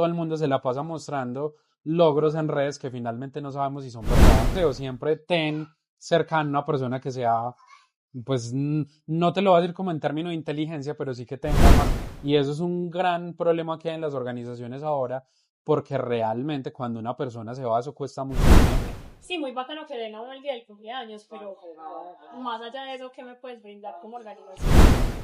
todo el mundo se la pasa mostrando logros en redes que finalmente no sabemos si son verdad o siempre ten cercano a una persona que sea, pues no te lo voy a decir como en términos de inteligencia, pero sí que tenga más. Y eso es un gran problema que hay en las organizaciones ahora, porque realmente cuando una persona se va, eso cuesta mucho dinero. Sí, muy bacano que den a uno el día del cumpleaños, pero más allá de eso, ¿qué me puedes brindar como organización?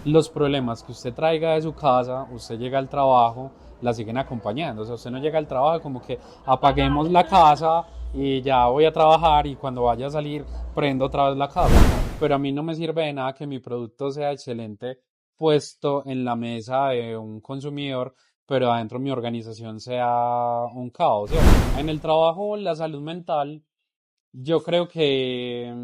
Los problemas que usted traiga de su casa, usted llega al trabajo, la siguen acompañando. O sea, usted no llega al trabajo como que apaguemos la casa y ya voy a trabajar y cuando vaya a salir prendo otra vez la casa. Pero a mí no me sirve de nada que mi producto sea excelente puesto en la mesa de un consumidor, pero adentro de mi organización sea un caos, ¿cierto? En el trabajo, la salud mental, yo creo que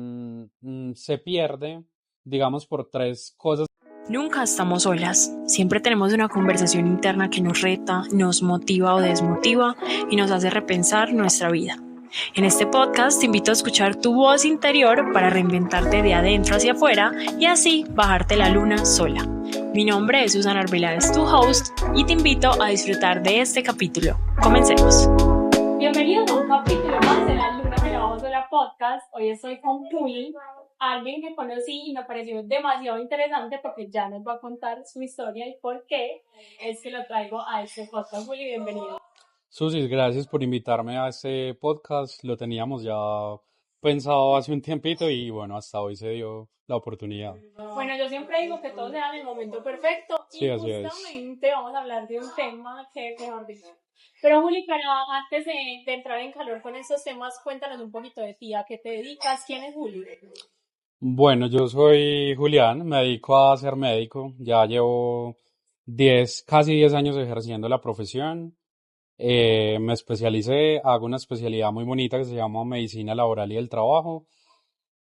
se pierde, digamos, por tres cosas. Nunca estamos solas. Siempre tenemos una conversación interna que nos reta, nos motiva o desmotiva y nos hace repensar nuestra vida. En este podcast te invito a escuchar tu voz interior para reinventarte de adentro hacia afuera y así bajarte la luna sola. Mi nombre es Susana Arbeláez, tu host, y te invito a disfrutar de este capítulo. Comencemos. Bienvenidos a un capítulo más de La Luna me la bajo sola podcast. Hoy estoy con Juli, alguien que conocí y me pareció demasiado interesante porque ya nos va a contar su historia y por qué es que lo traigo a este podcast. Juli, bienvenido. Susis, gracias por invitarme a este podcast. Lo teníamos ya pensado hace un tiempito y bueno, hasta hoy se dio la oportunidad. Bueno, yo siempre digo que todo se da en el momento perfecto Sí, y así es. justamente vamos a hablar de un tema que, mejor dicho. Pero Juli, para antes de entrar en calor con estos temas, cuéntanos un poquito de ti, a qué te dedicas, quién es Juli. Bueno, yo soy Julián, me dedico a ser médico. Ya llevo casi 10 años ejerciendo la profesión. Me especialicé, hago una especialidad muy bonita que se llama Medicina Laboral y del Trabajo.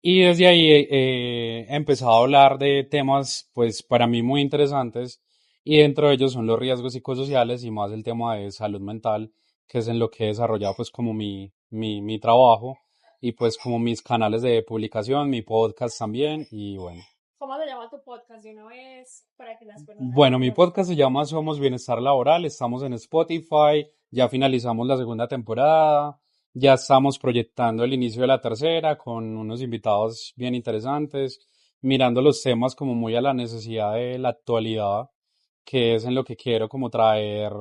Y desde ahí he empezado a hablar de temas, pues para mí muy interesantes, y dentro de ellos son los riesgos psicosociales y más el tema de salud mental, que es en lo que he desarrollado pues como mi trabajo y pues como mis canales de publicación, mi podcast también, y bueno. ¿Cómo se llama tu podcast de una vez para que las personas Bueno, mi lo podcast se reconozcan? llama Somos Bienestar Laboral, estamos en Spotify, ya finalizamos la segunda temporada, ya estamos proyectando el inicio de la tercera con unos invitados bien interesantes, mirando los temas como muy a la necesidad de la actualidad, que es en lo que quiero como traer,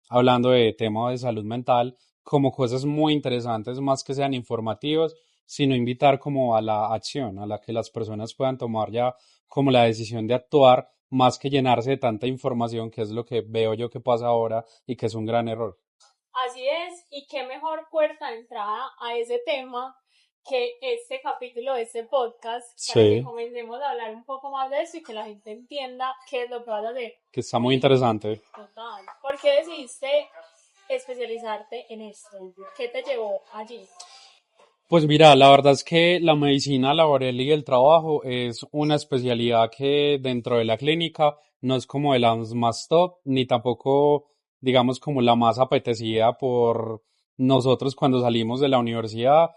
hablando de temas de salud mental, como cosas muy interesantes, más que sean informativos, sino invitar como a la acción, a la que las personas puedan tomar ya como la decisión de actuar más que llenarse de tanta información, que es lo que veo yo que pasa ahora y que es un gran error. Así es, y qué mejor puerta de entrada a ese tema que este capítulo de este podcast para que Sí, comencemos a hablar un poco más de eso y que la gente entienda qué es lo que vas a hacer. que está muy Juli, interesante. total. ¿Por qué decidiste especializarte en esto? ¿Qué te llevó allí? Pues mira, la verdad es que la medicina laboral y el trabajo es una especialidad que dentro de la clínica no es como de las más top, ni tampoco, digamos, como la más apetecida por nosotros cuando salimos de la universidad.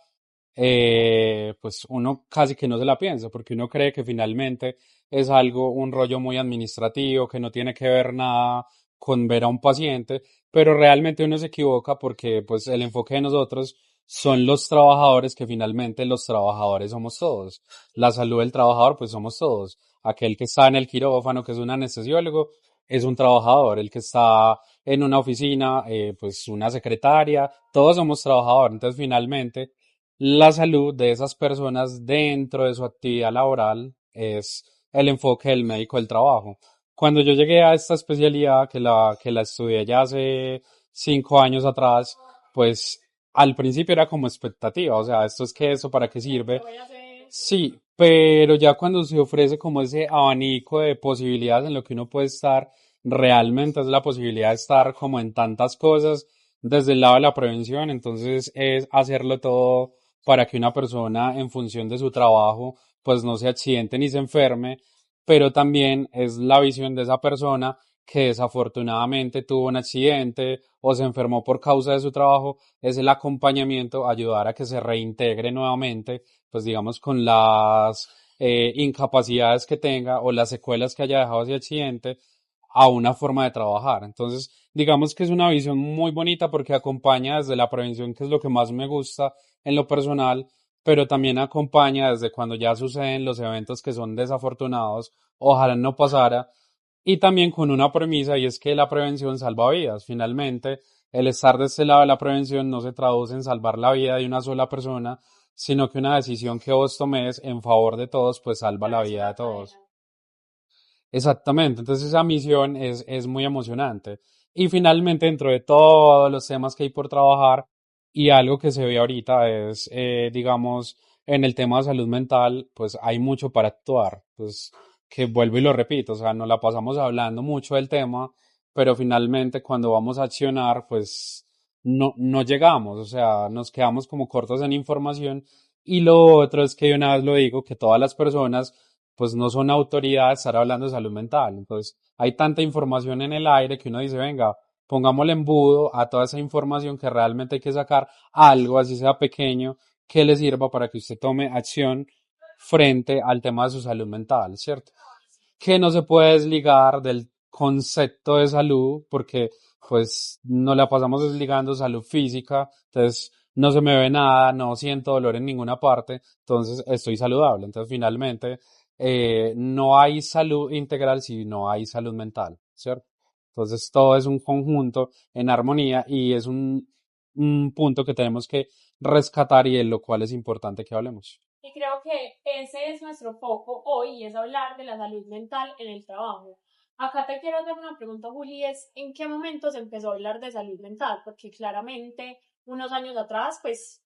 Pues uno casi que no se la piensa, porque uno cree que finalmente es algo, un rollo muy administrativo, que no tiene que ver nada con ver a un paciente, pero realmente uno se equivoca porque pues el enfoque de nosotros son los trabajadores, que finalmente los trabajadores somos todos. La salud del trabajador, pues somos todos. Aquel que está en el quirófano, que es un anestesiólogo, es un trabajador. El que está en una oficina, pues una secretaria, todos somos trabajadores. Entonces, finalmente, la salud de esas personas dentro de su actividad laboral es el enfoque del médico del trabajo. Cuando yo llegué a esta especialidad, que la estudié ya hace 5 años atrás, pues al principio era como expectativa, o sea, esto es que eso, ¿para qué ¿Qué sirve? voy a hacer? Sí, pero ya cuando se ofrece como ese abanico de posibilidades en lo que uno puede estar, realmente es la posibilidad de estar como en tantas cosas desde el lado de la prevención, entonces es hacerlo todo para que una persona en función de su trabajo pues no se accidente ni se enferme, pero también es la visión de esa persona que desafortunadamente tuvo un accidente o se enfermó por causa de su trabajo, es el acompañamiento, ayudar a que se reintegre nuevamente, pues digamos con las incapacidades que tenga o las secuelas que haya dejado ese accidente, a una forma de trabajar. Entonces, digamos que es una visión muy bonita porque acompaña desde la prevención, que es lo que más me gusta en lo personal, pero también acompaña desde cuando ya suceden los eventos que son desafortunados, ojalá no pasara, y también con una premisa y es que la prevención salva vidas. Finalmente, el estar de este lado de la prevención no se traduce en salvar la vida de una sola persona, sino que una decisión que vos tomes en favor de todos, pues salva la vida de todos. Exactamente, entonces esa misión es muy emocionante. Y finalmente, dentro de todos los temas que hay por trabajar, y algo que se ve ahorita es, digamos, en el tema de salud mental, pues hay mucho para actuar. Pues que vuelvo y lo repito, o sea, nos la pasamos hablando mucho del tema, pero finalmente cuando vamos a accionar, pues no llegamos, o sea, nos quedamos como cortos en información. Y lo otro es que de una vez lo digo, que todas las personas pues no son autoridades estar hablando de salud mental. Entonces, hay tanta información en el aire que uno dice, venga, pongámosle embudo a toda esa información que realmente hay que sacar algo, así sea pequeño, que le sirva para que usted tome acción frente al tema de su salud mental, ¿cierto? Que no se puede desligar del concepto de salud, porque pues no la pasamos desligando salud física, entonces no se me ve nada, no siento dolor en ninguna parte, entonces estoy saludable. Entonces finalmente no hay salud integral si no hay salud mental, ¿cierto? Entonces todo es un conjunto en armonía y es un punto que tenemos que rescatar y de lo cual es importante que hablemos. Y creo que ese es nuestro foco hoy y es hablar de la salud mental en el trabajo. Acá te quiero hacer una pregunta, Juli, es ¿en qué momento se empezó a hablar de salud mental? Porque claramente unos años atrás, pues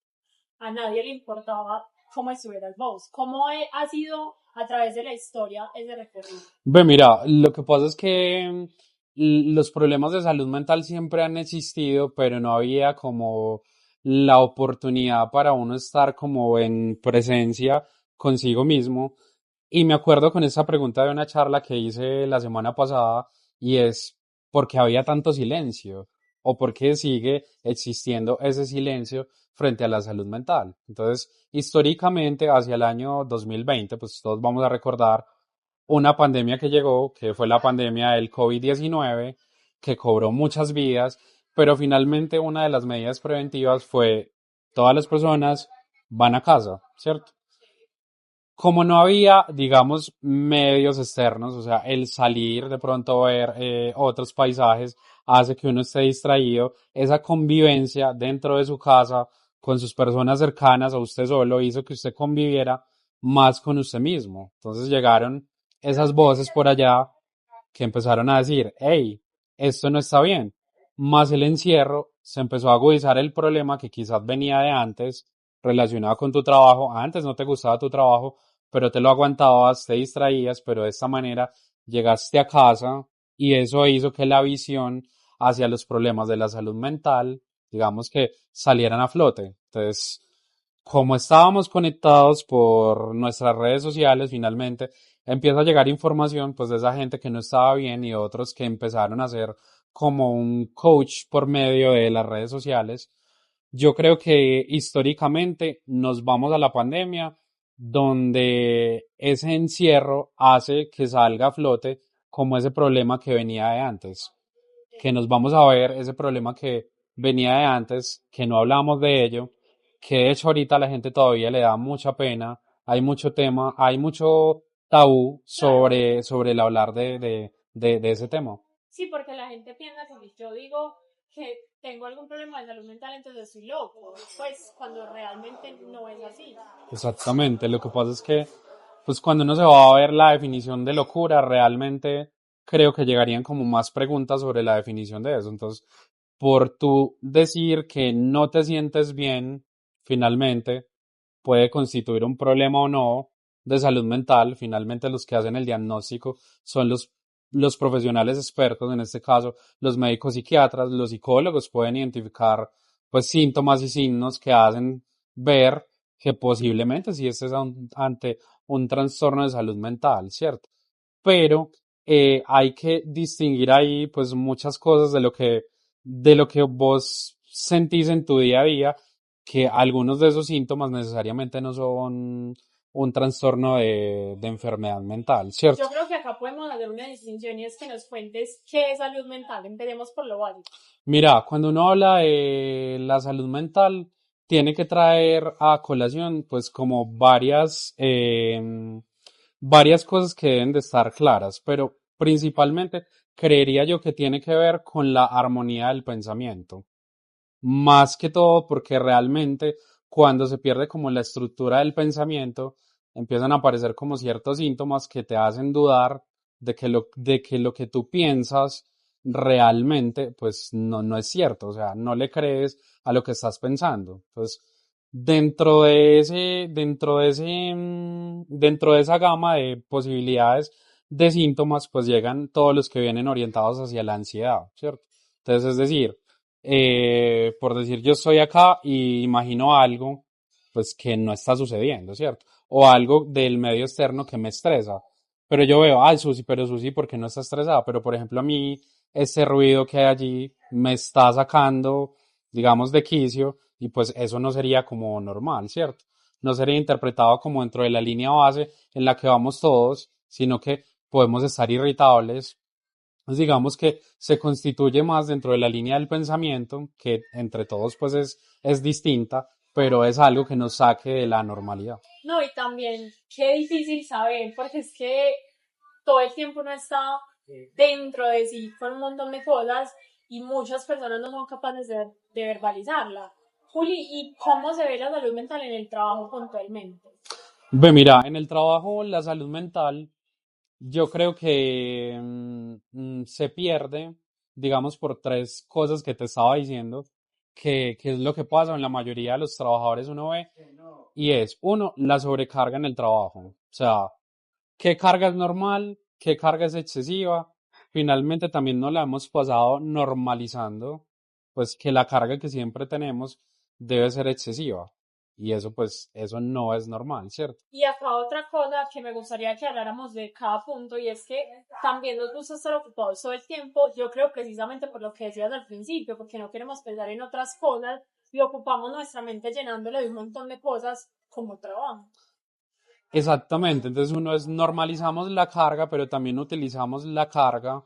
a nadie le importaba cómo estuvieras vos. ¿Cómo ha sido a través de la historia ese recorrido? Ve, mira, lo que pasa es que los problemas de salud mental siempre han existido, pero no había como la oportunidad para uno estar como en presencia consigo mismo. Y me acuerdo con esa pregunta de una charla que hice la semana pasada y es ¿por qué había tanto silencio? ¿O por qué sigue existiendo ese silencio frente a la salud mental? Entonces, históricamente, hacia el año 2020, pues todos vamos a recordar una pandemia que llegó, que fue la pandemia del COVID-19, que cobró muchas vidas, pero finalmente una de las medidas preventivas fue todas las personas van a casa, ¿cierto? Como no había, digamos, medios externos, o sea, el salir de pronto a ver otros paisajes hace que uno esté distraído, esa convivencia dentro de su casa con sus personas cercanas a usted solo hizo que usted conviviera más con usted mismo. Entonces llegaron esas voces por allá que empezaron a decir, hey, esto no está bien. Más el encierro se empezó a agudizar el problema que quizás venía de antes relacionado con tu trabajo. Antes no te gustaba tu trabajo, pero te lo aguantabas, te distraías, pero de esta manera llegaste a casa y eso hizo que la visión hacia los problemas de la salud mental, digamos que salieran a flote. Entonces, como estábamos conectados por nuestras redes sociales, finalmente empieza a llegar información pues de esa gente que no estaba bien y otros que empezaron a ser como un coach por medio de las redes sociales. Yo creo que históricamente nos vamos a la pandemia donde ese encierro hace que salga a flote como ese problema que venía de antes, que nos vamos a ver ese problema que venía de antes, que no hablamos de ello, que de hecho ahorita a la gente todavía le da mucha pena, hay mucho tema, hay mucho tabú Claro, sobre el hablar de ese tema. sí, porque la gente piensa que si yo digo que tengo algún problema de salud mental, entonces estoy loco, pues cuando realmente no es así. Exactamente, lo que pasa es que, pues cuando uno se va a ver la definición de locura, realmente creo que llegarían como más preguntas sobre la definición de eso. Entonces, por tú decir que no te sientes bien, finalmente, puede constituir un problema o no de salud mental. Finalmente, los que hacen el diagnóstico son los profesionales expertos, en este caso, los médicos psiquiatras, los psicólogos pueden identificar, pues, síntomas y signos que hacen ver que posiblemente sí estés ante un trastorno de salud mental, ¿cierto? Pero hay que distinguir ahí pues muchas cosas de lo que vos sentís en tu día a día, que algunos de esos síntomas necesariamente no son un trastorno de enfermedad mental, ¿cierto? Yo creo que acá podemos hacer una distinción y es que nos cuentes qué es salud mental. Empecemos por lo básico. Mira, cuando uno habla de la salud mental, tiene que traer a colación, pues, como varias cosas que deben de estar claras, pero principalmente creería yo que tiene que ver con la armonía del pensamiento. Más que todo porque realmente cuando se pierde como la estructura del pensamiento, empiezan a aparecer como ciertos síntomas que te hacen dudar de que lo que tú piensas realmente, pues no es cierto. O sea, no le crees a lo que estás pensando. Entonces, dentro de esa gama de posibilidades de síntomas, pues llegan todos los que vienen orientados hacia la ansiedad, ¿cierto? Entonces, es decir, por decir, yo estoy acá y imagino algo, pues que no está sucediendo, ¿cierto? O algo del medio externo que me estresa. Pero yo veo, ay, Susi, pero Susi, ¿por qué no está estresada? Pero, por ejemplo, a mí, ese ruido que hay allí me está sacando, digamos, de quicio, y pues eso no sería como normal, ¿cierto? No sería interpretado como dentro de la línea base en la que vamos todos, sino que podemos estar irritables, pues digamos que se constituye más dentro de la línea del pensamiento, que entre todos pues es distinta, pero es algo que nos saque de la normalidad. No, y también qué difícil saber, porque es que todo el tiempo uno está dentro de sí con un montón de cosas y muchas personas no son capaces de verbalizarla. Juli, ¿y cómo se ve la salud mental en el trabajo puntualmente? Ve, mira, en el trabajo, la salud mental, yo creo que se pierde, digamos, por tres cosas que te estaba diciendo, que es lo que pasa en la mayoría de los trabajadores uno ve, y es, uno, la sobrecarga en el trabajo. O sea, ¿qué carga es normal? ¿Qué carga es excesiva? Finalmente también nos la hemos pasado normalizando, pues que la carga que siempre tenemos debe ser excesiva. Y eso, pues, eso no es normal, ¿cierto? Y acá otra cosa que me gustaría que habláramos de cada punto y es que también nos gusta estar ocupados todo el tiempo, yo creo precisamente por lo que decías al principio, porque no queremos pensar en otras cosas y ocupamos nuestra mente llenándole de un montón de cosas como trabajo. Exactamente. Entonces uno es normalizamos la carga, pero también utilizamos la carga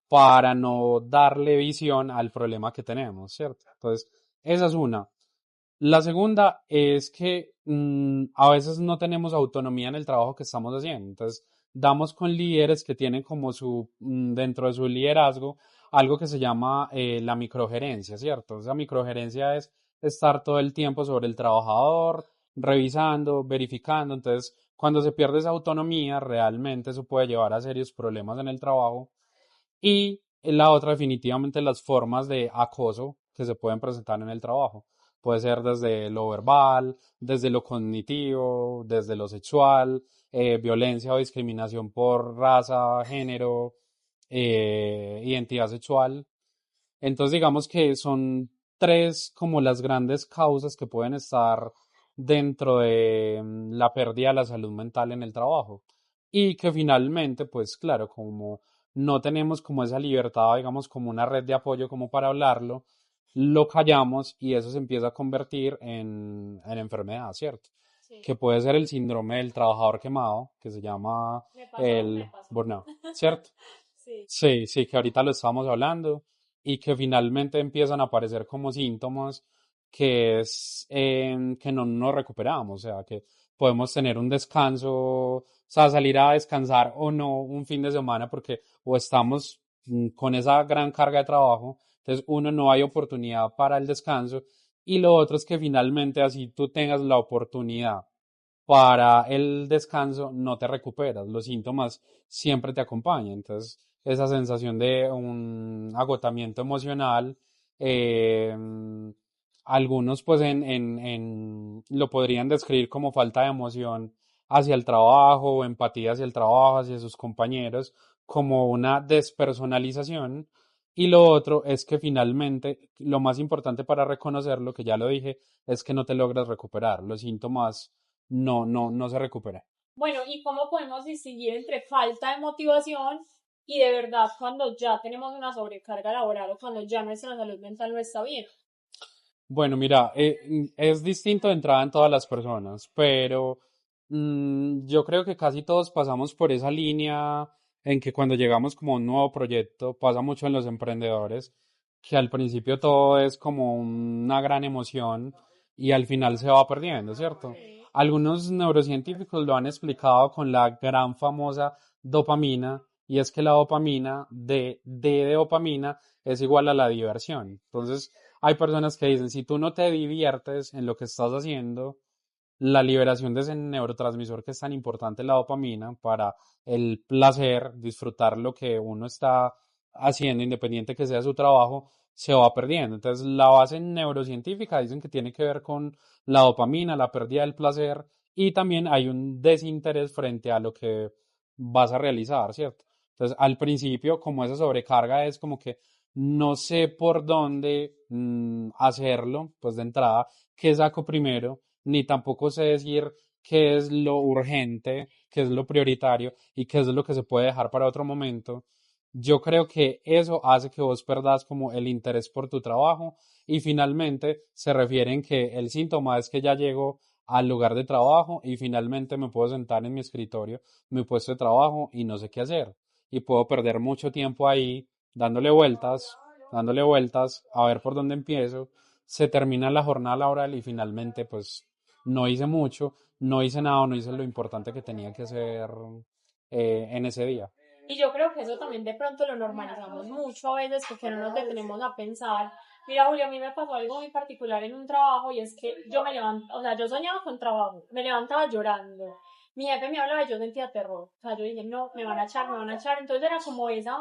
para no darle visión al problema que tenemos, ¿cierto? Entonces, esa es una. La segunda es que a veces no tenemos autonomía en el trabajo que estamos haciendo. Entonces, damos con líderes que tienen como dentro de su liderazgo, algo que se llama la microgerencia, ¿cierto? Esa microgerencia es estar todo el tiempo sobre el trabajador, revisando, verificando. Entonces, cuando se pierde esa autonomía, realmente eso puede llevar a serios problemas en el trabajo. Y la otra, definitivamente, las formas de acoso que se pueden presentar en el trabajo. Puede ser desde lo verbal, desde lo cognitivo, desde lo sexual, violencia o discriminación por raza, género, identidad sexual. Entonces, digamos que son tres como las grandes causas que pueden estar dentro de la pérdida de la salud mental en el trabajo. Y que finalmente, pues claro, como no tenemos como esa libertad, digamos, como una red de apoyo como para hablarlo, lo callamos y eso se empieza a convertir en enfermedad, ¿cierto? Sí, Que puede ser el síndrome del trabajador quemado, que se llama me el pasó. burnout, ¿cierto? Sí. Sí, sí, que ahorita lo estamos hablando y que finalmente empiezan a aparecer como síntomas que es que no nos recuperamos, o sea, que podemos tener un descanso, o sea, salir a descansar o no un fin de semana porque o estamos con esa gran carga de trabajo, entonces uno no hay oportunidad para el descanso y lo otro es que finalmente así tú tengas la oportunidad para el descanso, no te recuperas, los síntomas siempre te acompañan, entonces esa sensación de un agotamiento emocional, eh, algunos pues lo podrían describir como falta de emoción hacia el trabajo o empatía hacia el trabajo, hacia sus compañeros, como una despersonalización. Y lo otro es que finalmente lo más importante para reconocerlo, que ya lo dije, es que no te logras recuperar. Los síntomas no se recuperan. Bueno, ¿y cómo podemos distinguir entre falta de motivación y de verdad cuando ya tenemos una sobrecarga laboral o cuando ya nuestra salud mental no está bien? Bueno, mira, es distinto de entrada en todas las personas, pero Yo creo que casi todos pasamos por esa línea en que cuando llegamos como a un nuevo proyecto, pasa mucho en los emprendedores, que al principio todo es como una gran emoción y al final se va perdiendo, ¿cierto? Sí. Algunos neurocientíficos lo han explicado con la gran famosa dopamina, y es que la dopamina de dopamina es igual a la diversión. Entonces, hay personas que dicen, si tú no te diviertes en lo que estás haciendo, la liberación de ese neurotransmisor que es tan importante, la dopamina, para el placer, disfrutar lo que uno está haciendo, independiente que sea su trabajo, se va perdiendo. Entonces, la base neurocientífica dicen que tiene que ver con la dopamina, la pérdida del placer, y también hay un desinterés frente a lo que vas a realizar, ¿cierto? Entonces, al principio, como esa sobrecarga es como que no sé por dónde hacerlo, pues de entrada, ¿qué saco primero? Ni tampoco sé decir qué es lo urgente, qué es lo prioritario y qué es lo que se puede dejar para otro momento. Yo creo que eso hace que vos perdas como el interés por tu trabajo y finalmente se refiere en que el síntoma es que ya llego al lugar de trabajo y finalmente me puedo sentar en mi escritorio, mi puesto de trabajo y no sé qué hacer y puedo perder mucho tiempo ahí dándole vueltas a ver por dónde empiezo. Se termina la jornada laboral y finalmente pues no hice mucho, no hice nada, no hice lo importante que tenía que hacer en ese día. Y yo creo que eso también de pronto lo normalizamos mucho a veces porque no nos detenemos a pensar. Mira, Julio, a mí me pasó algo muy particular en un trabajo y es que yo me levantaba, o sea, yo soñaba con trabajo, me levantaba llorando. Mi jefe me hablaba y yo sentía terror. O sea, yo dije, no, me van a echar, me van a echar. Entonces era como esa,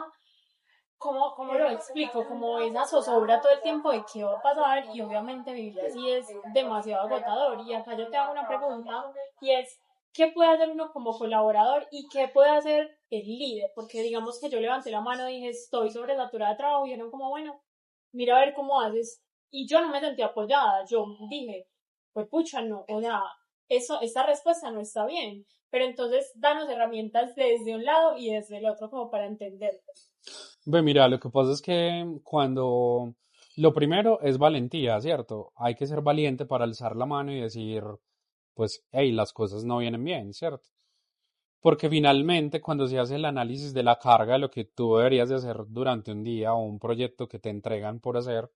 ¿cómo lo explico? Como esa zozobra todo el tiempo de qué va a pasar y obviamente vivir así es demasiado agotador. Y acá yo te hago una pregunta y es, ¿qué puede hacer uno como colaborador y qué puede hacer el líder? Porque digamos que yo levanté la mano y dije, estoy sobresaturada de trabajo y eran como, bueno, mira a ver cómo haces. Y yo no me sentí apoyada, yo dije, pues pucha, no, o sea, esta respuesta no está bien. Pero entonces danos herramientas desde un lado y desde el otro como para entender. Ve, mira, lo que pasa es que cuando lo primero es valentía, ¿cierto? Hay que ser valiente para alzar la mano y decir, pues, hey, las cosas no vienen bien, ¿cierto? Porque finalmente cuando se hace el análisis de la carga de lo que tú deberías de hacer durante un día o un proyecto que te entregan por hacer,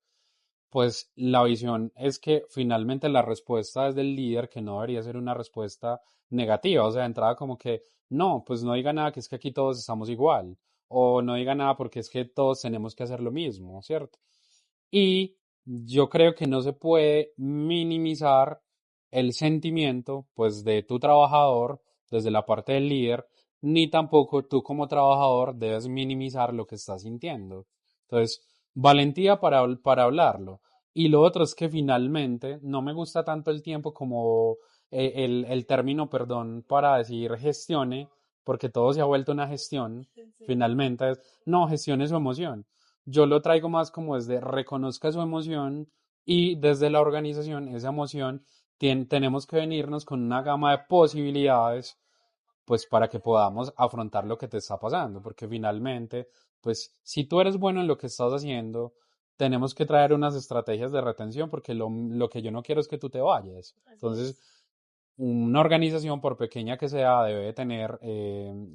pues la visión es que finalmente la respuesta es del líder, que no debería ser una respuesta negativa, o sea, de entrada como que no, pues no diga nada, que es que aquí todos estamos igual, o no diga nada porque es que todos tenemos que hacer lo mismo, ¿cierto? Y yo creo que no se puede minimizar el sentimiento, pues, de tu trabajador desde la parte del líder, ni tampoco tú como trabajador debes minimizar lo que estás sintiendo. Entonces, valentía para hablarlo. Y lo otro es que finalmente no me gusta tanto el tiempo como el término, perdón, para decir gestione, porque todo se ha vuelto una gestión. Finalmente es, no, gestione su emoción. Yo lo traigo más como desde reconozca su emoción y desde la organización, esa emoción, tenemos que venirnos con una gama de posibilidades, pues para que podamos afrontar lo que te está pasando, porque finalmente, pues si tú eres bueno en lo que estás haciendo, tenemos que traer unas estrategias de retención, porque lo que yo no quiero es que tú te vayas. Entonces, una organización, por pequeña que sea, debe tener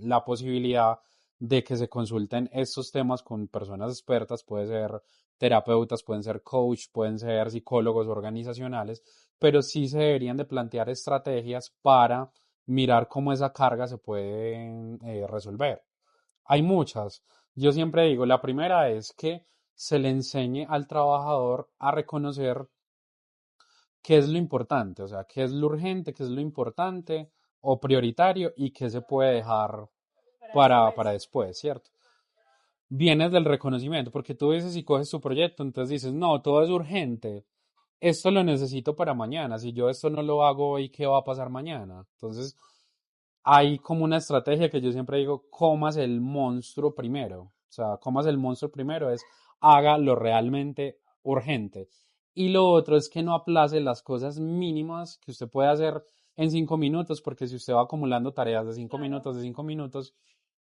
la posibilidad de que se consulten estos temas con personas expertas, puede ser terapeutas, pueden ser coach, pueden ser psicólogos organizacionales, pero sí se deberían de plantear estrategias para mirar cómo esa carga se puede resolver. Hay muchas. Yo siempre digo, la primera es que se le enseñe al trabajador a reconocer qué es lo importante, o sea, qué es lo urgente, qué es lo importante o prioritario y qué se puede dejar Para para después. después, ¿cierto? Vienes del reconocimiento, porque tú dices y coges tu proyecto, entonces dices, no, todo es urgente, esto lo necesito para mañana, si yo esto no lo hago hoy, ¿qué va a pasar mañana? Entonces, hay como una estrategia que yo siempre digo, comas el monstruo primero, o sea, comas el monstruo primero es haga lo realmente urgente. Y lo otro es que no aplace las cosas mínimas que usted puede hacer en 5 minutos, porque si usted va acumulando tareas de cinco Claro. minutos, de 5 minutos,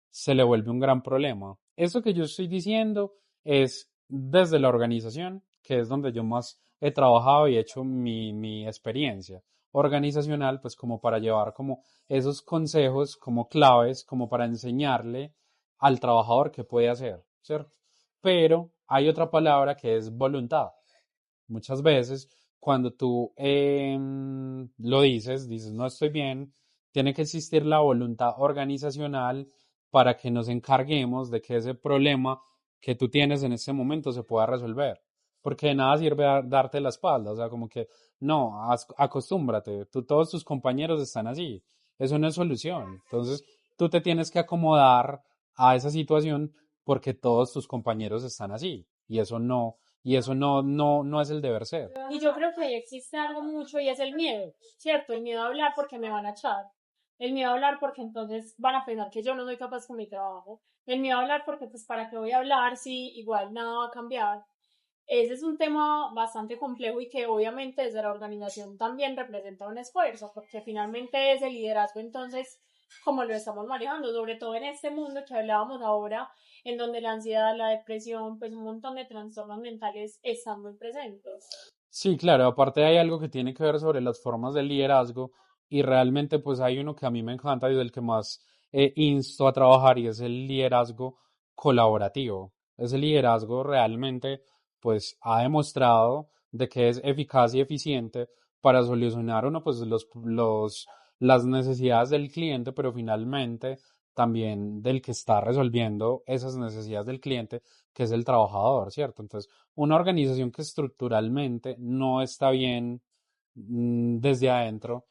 se le vuelve un gran problema. Eso que yo estoy diciendo es desde la organización, que es donde yo más he trabajado y he hecho mi experiencia. organizacional, pues como para llevar como esos consejos como claves, como para enseñarle al trabajador qué puede hacer, ¿cierto? Pero hay otra palabra que es voluntad. Muchas veces, cuando tú lo dices, no estoy bien, tiene que existir la voluntad organizacional para que nos encarguemos de que ese problema que tú tienes en este momento se pueda resolver. Porque de nada sirve darte la espalda, o sea, como que no, acostúmbrate, todos tus compañeros están así, eso no es solución. Entonces, tú te tienes que acomodar a esa situación porque todos tus compañeros están así y eso no es el deber ser. Y yo creo que ahí existe algo mucho y es el miedo, ¿cierto? El miedo a hablar porque me van a echar. El miedo a hablar porque entonces van a pensar que yo no soy capaz con mi trabajo. El miedo a hablar porque pues para qué voy a hablar si igual nada va a cambiar. Ese es un tema bastante complejo y que obviamente desde la organización también representa un esfuerzo, porque finalmente ese liderazgo entonces, como lo estamos manejando, sobre todo en este mundo que hablábamos ahora, en donde la ansiedad, la depresión, pues un montón de trastornos mentales están muy presentes. Sí, claro, aparte hay algo que tiene que ver sobre las formas de liderazgo y realmente pues hay uno que a mí me encanta y del que más insto a trabajar y es el liderazgo colaborativo. Ese liderazgo realmente pues ha demostrado de que es eficaz y eficiente para solucionar uno pues las necesidades del cliente, pero finalmente también del que está resolviendo esas necesidades del cliente, que es el trabajador, ¿cierto? Entonces, una organización que estructuralmente no está bien desde adentro,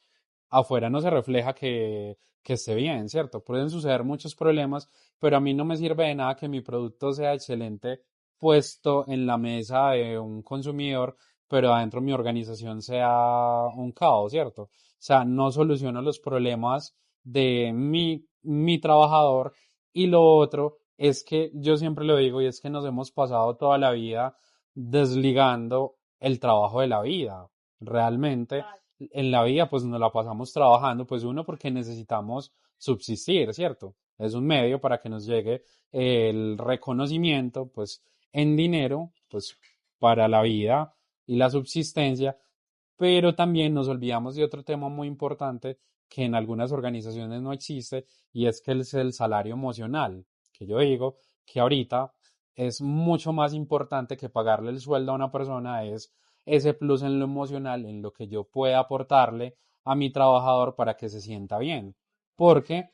afuera no se refleja que esté bien, ¿cierto? Pueden suceder muchos problemas, pero a mí no me sirve de nada que mi producto sea excelente puesto en la mesa de un consumidor, pero adentro mi organización sea un caos, ¿cierto? O sea, no soluciono los problemas de mi trabajador y lo otro es que yo siempre lo digo y es que nos hemos pasado toda la vida desligando el trabajo de la vida. Realmente en la vida pues nos la pasamos trabajando, pues uno porque necesitamos subsistir, ¿cierto? Es un medio para que nos llegue el reconocimiento pues en dinero pues para la vida y la subsistencia, pero también nos olvidamos de otro tema muy importante que en algunas organizaciones no existe y es que es el salario emocional, que yo digo que ahorita es mucho más importante que pagarle el sueldo a una persona, es ese plus en lo emocional, en lo que yo pueda aportarle a mi trabajador para que se sienta bien. Porque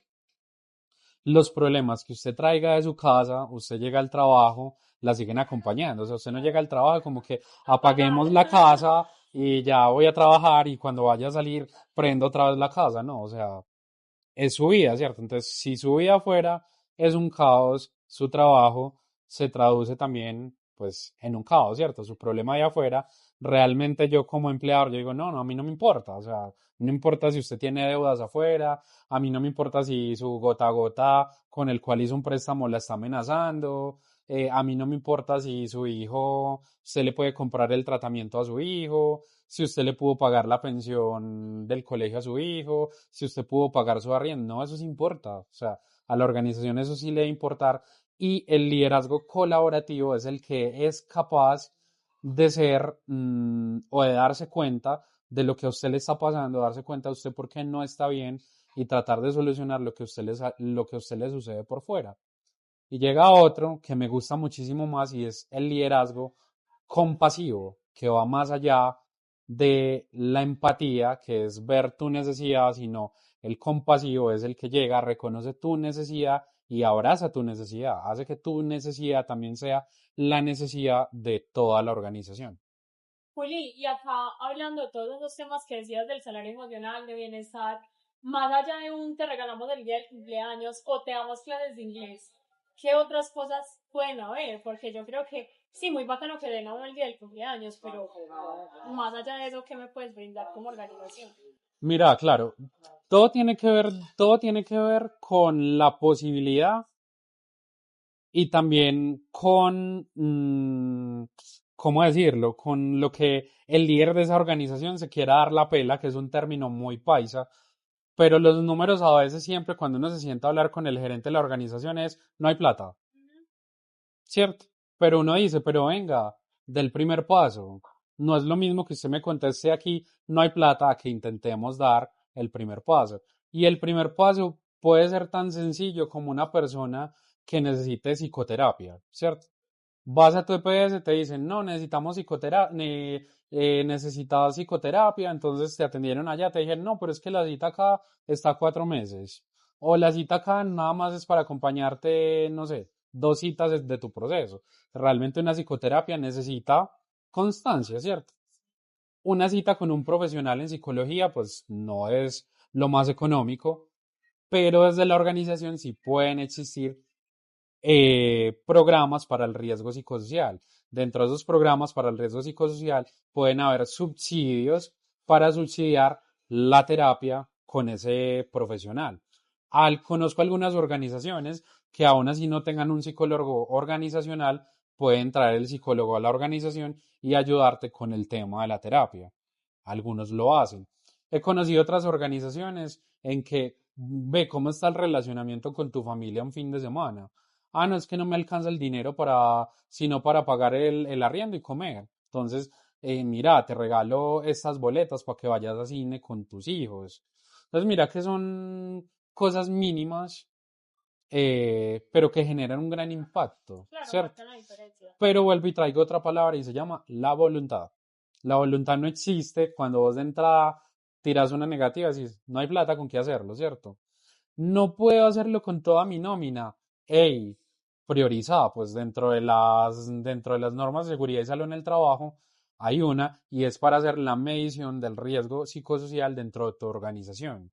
los problemas que usted traiga de su casa, usted llega al trabajo, la siguen acompañando. O sea, usted no llega al trabajo como que apaguemos la casa y ya voy a trabajar y cuando vaya a salir prendo otra vez la casa. No, o sea, es su vida, ¿cierto? Entonces, si su vida afuera es un caos, su trabajo se traduce también, pues, en un caos, ¿cierto? Su problema de afuera, realmente yo como empleador, yo digo, no, no, a mí no me importa, o sea, no importa si usted tiene deudas afuera, a mí no me importa si su gota a gota con el cual hizo un préstamo la está amenazando, a mí no me importa si su hijo, usted le puede comprar el tratamiento a su hijo, si usted le pudo pagar la pensión del colegio a su hijo, si usted pudo pagar su arriendo, no, eso sí importa, o sea, a la organización eso sí le debe importar y el liderazgo colaborativo es el que es capaz de ser o de darse cuenta de lo que a usted le está pasando, darse cuenta de usted por qué no está bien y tratar de solucionar lo que a usted le sucede por fuera. Y llega otro que me gusta muchísimo más y es el liderazgo compasivo, que va más allá de la empatía, que es ver tu necesidad, sino el compasivo es el que llega, reconoce tu necesidad y abraza tu necesidad, hace que tu necesidad también sea la necesidad de toda la organización. Juli, y acá hablando de todos esos temas que decías del salario emocional, de bienestar, más allá de un te regalamos el día del cumpleaños o te damos clases de inglés, ¿qué otras cosas pueden haber? Porque yo creo que sí, muy bacano que den a uno el día del cumpleaños, pero más allá de eso, ¿qué me puedes brindar como organización? Mira, claro, todo tiene que ver con la posibilidad y también con, ¿cómo decirlo? Con lo que el líder de esa organización se quiera dar la pela, que es un término muy paisa, pero los números a veces siempre cuando uno se sienta a hablar con el gerente de la organización es, no hay plata, ¿cierto? Pero uno dice, pero venga, del primer paso, no es lo mismo que usted me conteste aquí, no hay plata, a que intentemos dar el primer paso. Y el primer paso puede ser tan sencillo como una persona que necesite psicoterapia, ¿cierto? Vas a tu EPS, te dicen, no, necesitamos psicoterapia, necesitas psicoterapia, entonces te atendieron allá, te dijeron, no, pero es que la cita acá está a 4 meses. O la cita acá nada más es para acompañarte, no sé, 2 citas de tu proceso. Realmente una psicoterapia necesita constancia, ¿cierto? Una cita con un profesional en psicología, pues no es lo más económico, pero desde la organización sí pueden existir programas para el riesgo psicosocial. Dentro de esos programas para el riesgo psicosocial pueden haber subsidios para subsidiar la terapia con ese profesional. Conozco algunas organizaciones que aún así no tengan un psicólogo organizacional, pueden traer el psicólogo a la organización y ayudarte con el tema de la terapia. Algunos lo hacen. He conocido otras organizaciones en que ve cómo está el relacionamiento con tu familia un fin de semana. Ah, no, es que no me alcanza el dinero sino para pagar el arriendo y comer. Entonces, mira, te regalo estas boletas para que vayas a cine con tus hijos. Entonces, mira que son cosas mínimas, pero que generan un gran impacto, Claro, ¿cierto? marca la diferencia. Pero vuelvo y traigo otra palabra y se llama la voluntad. La voluntad no existe cuando vos de entrada tiras una negativa y decís, no hay plata con qué hacerlo, ¿cierto? No puedo hacerlo con toda mi nómina. Ey, priorizada, pues dentro de las normas de seguridad y salud en el trabajo hay una y es para hacer la medición del riesgo psicosocial dentro de tu organización,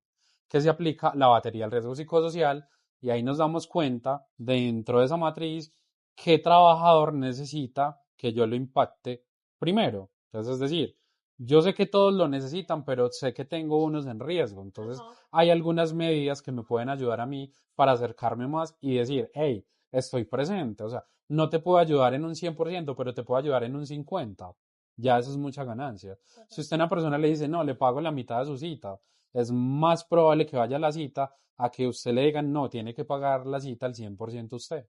que se aplica la batería del riesgo psicosocial y ahí nos damos cuenta dentro de esa matriz qué trabajador necesita que yo lo impacte primero. Entonces, es decir, yo sé que todos lo necesitan, pero sé que tengo unos en riesgo. Entonces, Ajá. hay algunas medidas que me pueden ayudar a mí para acercarme más y decir, hey, estoy presente. O sea, no te puedo ayudar en un 100%, pero te puedo ayudar en un 50%. Ya eso es mucha ganancia. Si usted a una persona le dice, no, le pago la mitad de su cita, es más probable que vaya a la cita a que usted le diga, no, tiene que pagar la cita al 100% usted.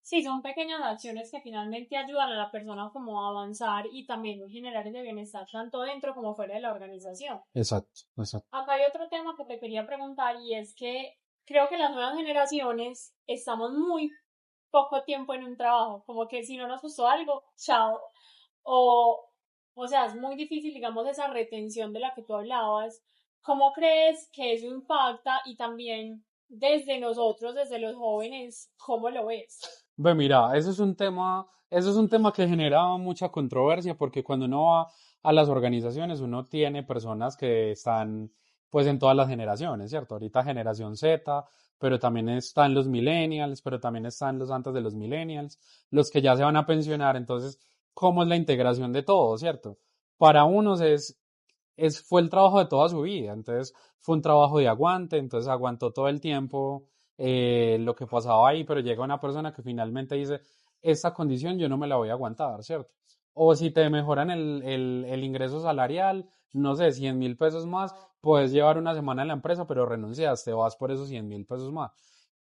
Sí, son pequeñas acciones que finalmente ayudan a la persona como a avanzar y también generar ese bienestar tanto dentro como fuera de la organización. Exacto, exacto. Acá hay otro tema que te quería preguntar y es que creo que las nuevas generaciones estamos muy poco tiempo en un trabajo, como que si no nos gustó algo, chao. O, o sea, es muy difícil, digamos, esa retención de la que tú hablabas. ¿Cómo crees que eso impacta? Y también desde nosotros, desde los jóvenes, ¿cómo lo ves? Ve, mira, eso es un tema que genera mucha controversia porque cuando uno va a las organizaciones, uno tiene personas que están pues en todas las generaciones, ¿cierto? Ahorita generación Z, pero también están los millennials, pero también están los antes de los millennials, los que ya se van a pensionar. Entonces, ¿cómo es la integración de todo, cierto? Para unos fue el trabajo de toda su vida, entonces fue un trabajo de aguante, entonces aguantó todo el tiempo lo que pasaba ahí, pero llega una persona que finalmente dice, esta condición yo no me la voy a aguantar, ¿cierto? O si te mejoran el ingreso salarial, no sé, 100.000 pesos más, puedes llevar una semana en la empresa, pero renuncias, te vas por esos 100.000 pesos más.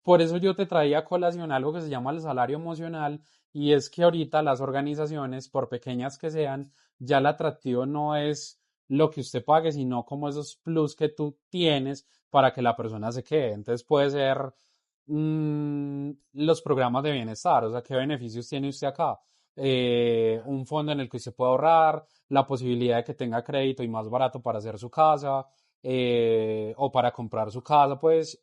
Por eso yo te traía a colación algo que se llama el salario emocional, y es que ahorita las organizaciones, por pequeñas que sean, ya el atractivo no es lo que usted pague, sino como esos plus que tú tienes para que la persona se quede. Entonces puede ser los programas de bienestar, o sea, qué beneficios tiene usted acá. Un fondo en el que usted puede ahorrar, la posibilidad de que tenga crédito y más barato para hacer su casa, o para comprar su casa, pues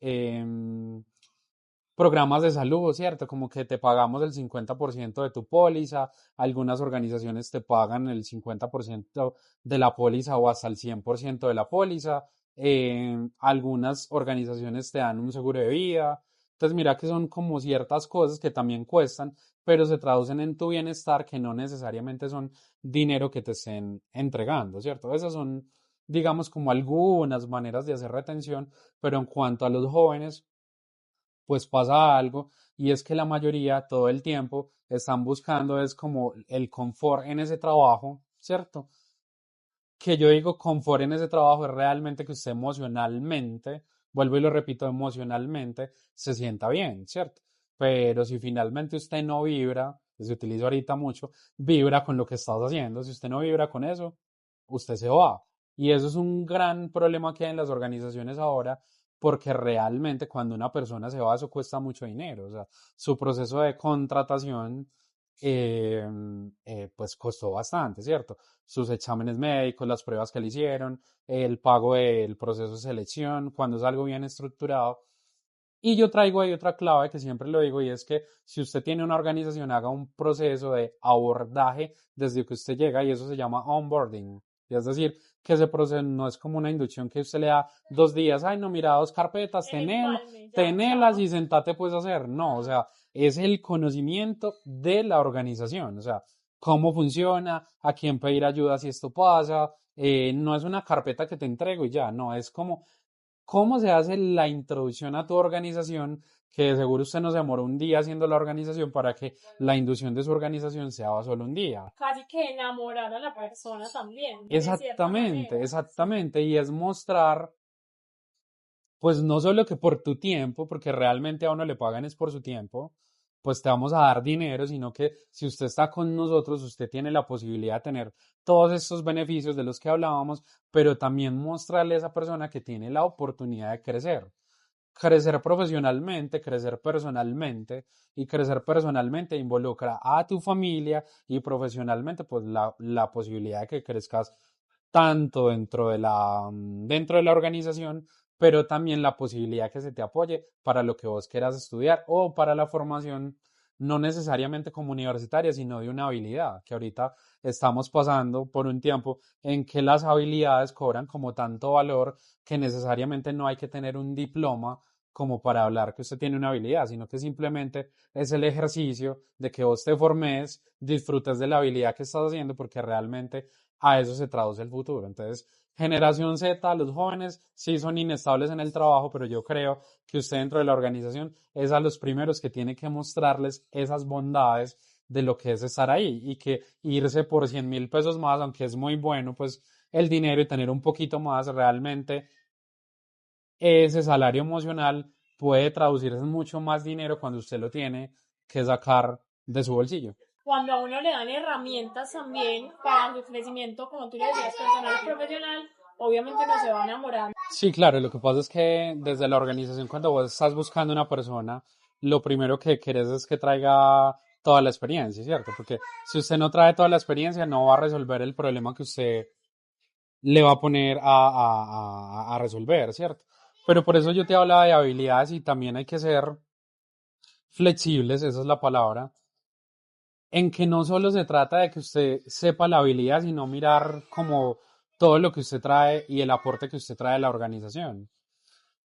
programas de salud, ¿cierto? Como que te pagamos el 50% de tu póliza, algunas organizaciones te pagan el 50% de la póliza o hasta el 100% de la póliza, algunas organizaciones te dan un seguro de vida. Entonces mira que son como ciertas cosas que también cuestan, pero se traducen en tu bienestar, que no necesariamente son dinero que te estén entregando, ¿cierto? Esas son, digamos, como algunas maneras de hacer retención, pero en cuanto a los jóvenes, pues pasa algo y es que la mayoría todo el tiempo están buscando es como el confort en ese trabajo, ¿cierto? Que yo digo confort en ese trabajo es realmente que usted emocionalmente, vuelvo y lo repito, emocionalmente se sienta bien, ¿cierto? Pero si finalmente usted no vibra que se utiliza ahorita mucho, vibra con lo que estás haciendo. Si usted no vibra con eso, usted se va. Y eso es un gran problema que hay en las organizaciones ahora, porque realmente cuando una persona se va, eso cuesta mucho dinero. O sea, su proceso de contratación, eh, pues costó bastante, ¿cierto? Sus exámenes médicos, las pruebas que le hicieron, el pago del proceso de selección, cuando es algo bien estructurado. Y yo traigo ahí otra clave que siempre lo digo y es que si usted tiene una organización, haga un proceso de abordaje desde que usted llega y eso se llama onboarding. Y es decir, que ese proceso no es como una inducción que usted le da 2 días, ay no, mira, 2 carpetas, Eventualmente, ya, tenelas chao. y sentate pues a hacer. No, o sea, es el conocimiento de la organización, o sea, cómo funciona, a quién pedir ayuda si esto pasa. No es una carpeta que te entrego y ya, no, es como cómo se hace la introducción a tu organización, que de seguro usted no se demoró un día haciendo la organización para que la inducción de su organización sea solo un día. Casi que enamorar a la persona también, de cierta Exactamente, manera. Sí. exactamente. Y es mostrar, pues no solo que por tu tiempo, porque realmente a uno le pagan es por su tiempo, pues te vamos a dar dinero, sino que si usted está con nosotros, usted tiene la posibilidad de tener todos estos beneficios de los que hablábamos, pero también mostrarle a esa persona que tiene la oportunidad de crecer. Crecer profesionalmente, crecer personalmente, y crecer personalmente involucra a tu familia y profesionalmente pues la posibilidad de que crezcas tanto dentro de la organización, pero también la posibilidad que se te apoye para lo que vos quieras estudiar o para la formación no necesariamente como universitaria, sino de una habilidad, que ahorita estamos pasando por un tiempo en que las habilidades cobran como tanto valor que necesariamente no hay que tener un diploma como para hablar que usted tiene una habilidad, sino que simplemente es el ejercicio de que vos te formes, disfrutes de la habilidad que estás haciendo, porque realmente a eso se traduce el futuro. Entonces, generación Z, los jóvenes sí son inestables en el trabajo, pero yo creo que usted dentro de la organización es a los primeros que tiene que mostrarles esas bondades de lo que es estar ahí y que irse por 100.000 pesos más, aunque es muy bueno, pues el dinero y tener un poquito más realmente ese salario emocional puede traducirse en mucho más dinero cuando usted lo tiene que sacar de su bolsillo. Cuando a uno le dan herramientas también para su crecimiento, como tú le decías, personal y profesional, obviamente no se va enamorando. Sí, claro, lo que pasa es que desde la organización, cuando vos estás buscando una persona, lo primero que querés es que traiga toda la experiencia, ¿cierto? Porque si usted no trae toda la experiencia, no va a resolver el problema que usted le va a poner a resolver, ¿cierto? Pero por eso yo te hablaba de habilidades y también hay que ser flexibles, esa es la palabra, en que no solo se trata de que usted sepa la habilidad, sino mirar como todo lo que usted trae y el aporte que usted trae a la organización.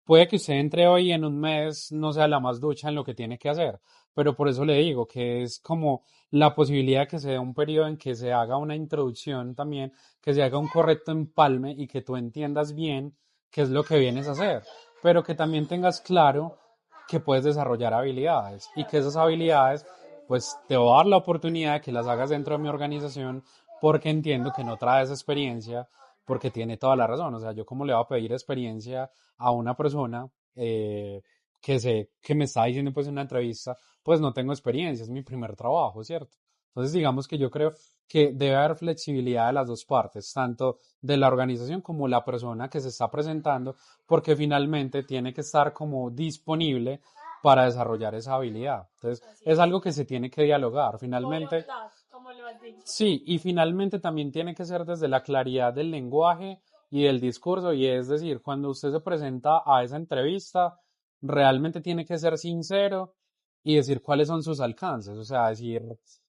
Puede que usted entre hoy y en un mes no sea la más ducha en lo que tiene que hacer, pero por eso le digo que es como la posibilidad de que se dé un periodo en que se haga una introducción también, que se haga un correcto empalme y que tú entiendas bien qué es lo que vienes a hacer, pero que también tengas claro que puedes desarrollar habilidades y que esas habilidades pues te voy a dar la oportunidad de que las hagas dentro de mi organización porque entiendo que no traes experiencia, porque tiene toda la razón. O sea, yo como le voy a pedir experiencia a una persona que me está diciendo pues en una entrevista, pues no tengo experiencia, es mi primer trabajo, ¿cierto? Entonces digamos que yo creo que debe haber flexibilidad de las dos partes, tanto de la organización como la persona que se está presentando, porque finalmente tiene que estar como disponible para desarrollar esa habilidad. Entonces, Así es es. algo que se tiene que dialogar. Finalmente, Voluntad, como lo has dicho. sí, y finalmente también tiene que ser desde la claridad del lenguaje y del discurso, y es decir, cuando usted se presenta a esa entrevista, realmente tiene que ser sincero y decir cuáles son sus alcances, o sea, decir,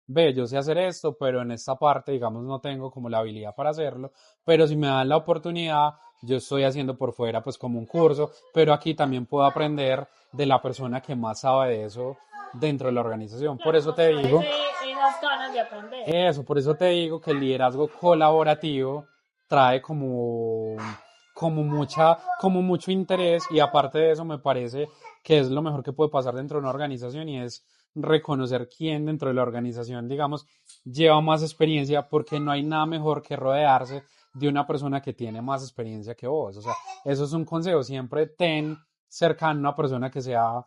ve, yo sé hacer esto, pero en esta parte, digamos, no tengo como la habilidad para hacerlo, pero si me dan la oportunidad, yo estoy haciendo por fuera, pues como un curso, pero aquí también puedo aprender de la persona que más sabe de eso dentro de la organización. Por Claro, eso te mostrar digo esas ganas de aprender. por eso te digo que el liderazgo colaborativo trae como mucho interés y aparte de eso me parece que es lo mejor que puede pasar dentro de una organización y es reconocer quién dentro de la organización, digamos, lleva más experiencia porque no hay nada mejor que rodearse de una persona que tiene más experiencia que vos. O sea, eso es un consejo, siempre ten cercano a una persona que sea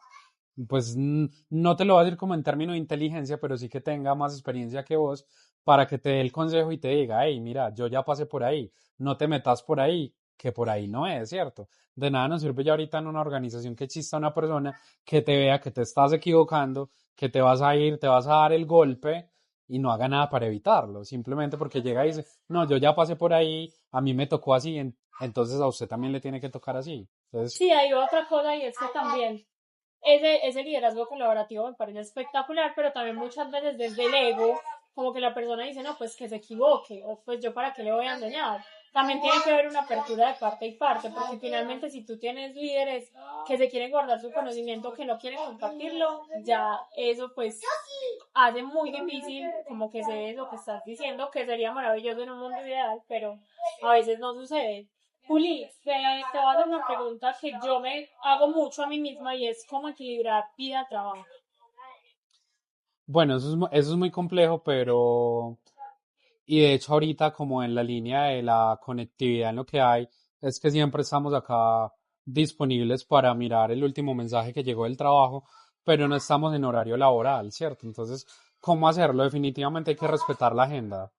pues no te lo voy a decir como en términos de inteligencia, pero sí que tenga más experiencia que vos para que te dé el consejo y te diga, hey, mira, yo ya pasé por ahí, no te metas por ahí, que por ahí no es, ¿cierto? De nada nos sirve ya ahorita en una organización que exista una persona que te vea que te estás equivocando, que te vas a ir, te vas a dar el golpe y no haga nada para evitarlo, simplemente porque llega y dice, no, yo ya pasé por ahí, a mí me tocó así, entonces a usted también le tiene que tocar así. Entonces, Sí, hay otra cosa y es que también ese liderazgo colaborativo me parece espectacular, pero también muchas veces desde el ego, como que la persona dice, no, pues que se equivoque, o pues yo para qué le voy a enseñar. También tiene que haber una apertura de parte y parte, porque finalmente si tú tienes líderes que se quieren guardar su conocimiento, que no quieren compartirlo, ya eso pues hace muy difícil como que se dé lo que estás diciendo, que sería maravilloso en un mundo ideal, pero a veces no sucede. Juli, te voy a hacer una pregunta que yo me hago mucho a mí misma y es cómo equilibrar vida-trabajo. bueno, eso es muy complejo, pero, y de hecho ahorita como en la línea de la conectividad en lo que hay, es que siempre estamos acá disponibles para mirar el último mensaje que llegó del trabajo, pero no estamos en horario laboral, ¿cierto? Entonces, ¿cómo hacerlo? Definitivamente hay que respetar la agenda.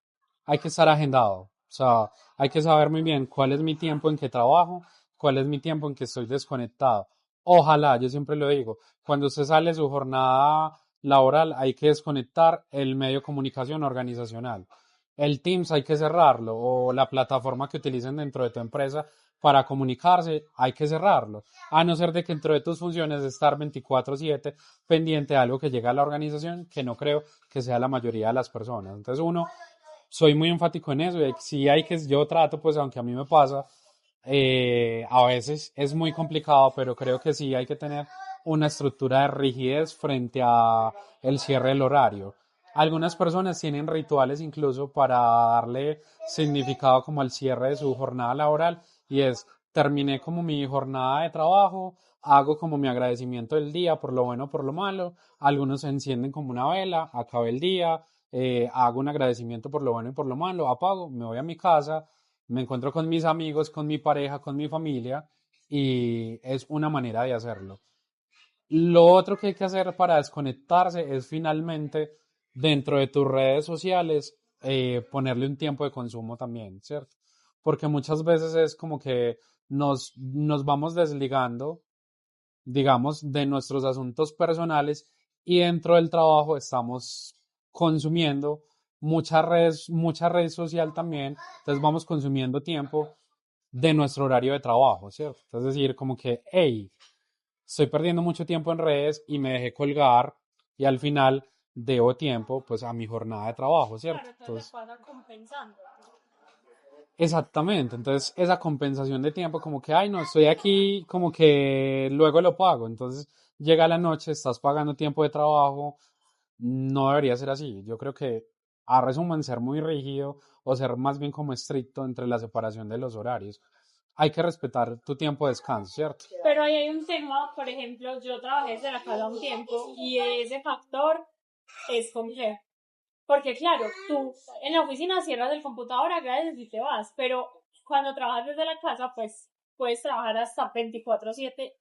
Hay que estar agendado. O sea, hay que saber muy bien cuál es mi tiempo en que trabajo, cuál es mi tiempo en que estoy desconectado. Ojalá, yo siempre lo digo, cuando usted sale de su jornada laboral, hay que desconectar el medio de comunicación organizacional. El Teams hay que cerrarlo o la plataforma que utilicen dentro de tu empresa para comunicarse, hay que cerrarlo. A no ser de que dentro de tus funciones estar 24/7 pendiente de algo que llega a la organización, que no creo que sea la mayoría de las personas. Entonces uno, soy muy enfático en eso y sí hay que, yo trato, pues aunque a mí me pasa, a veces es muy complicado, pero creo que sí hay que tener una estructura de rigidez frente a el cierre del horario. Algunas personas tienen rituales incluso para darle significado como al cierre de su jornada laboral y es, terminé como mi jornada de trabajo, hago como mi agradecimiento del día por lo bueno, por lo malo, algunos se encienden como una vela, acabé el día, hago un agradecimiento por lo bueno y por lo malo, apago, me voy a mi casa, me encuentro con mis amigos, con mi pareja, con mi familia y es una manera de hacerlo. Lo otro que hay que hacer para desconectarse es finalmente dentro de tus redes sociales ponerle un tiempo de consumo también, ¿cierto? Porque muchas veces es como que nos vamos desligando, digamos, de nuestros asuntos personales y dentro del trabajo estamos consumiendo mucha red social también, entonces vamos consumiendo tiempo de nuestro horario de trabajo, ¿cierto? Es decir, como que, hey, estoy perdiendo mucho tiempo en redes y me dejé colgar y al final debo tiempo pues a mi jornada de trabajo, ¿cierto? Claro, entonces se Entonces, pasa compensando. exactamente, entonces esa compensación de tiempo como que, ay, no, estoy aquí, como que luego lo pago, entonces llega la noche, estás pagando tiempo de trabajo, no debería ser así, yo creo que a resumen ser muy rígido o ser más bien como estricto entre la separación de los horarios. Hay que respetar tu tiempo de descanso, ¿cierto? Pero ahí hay un tema, por ejemplo, yo trabajé desde la casa un tiempo y ese factor es complejo. Porque claro, tú en la oficina cierras el computador, agradeces y te vas, pero cuando trabajas desde la casa, pues puedes trabajar hasta 24/7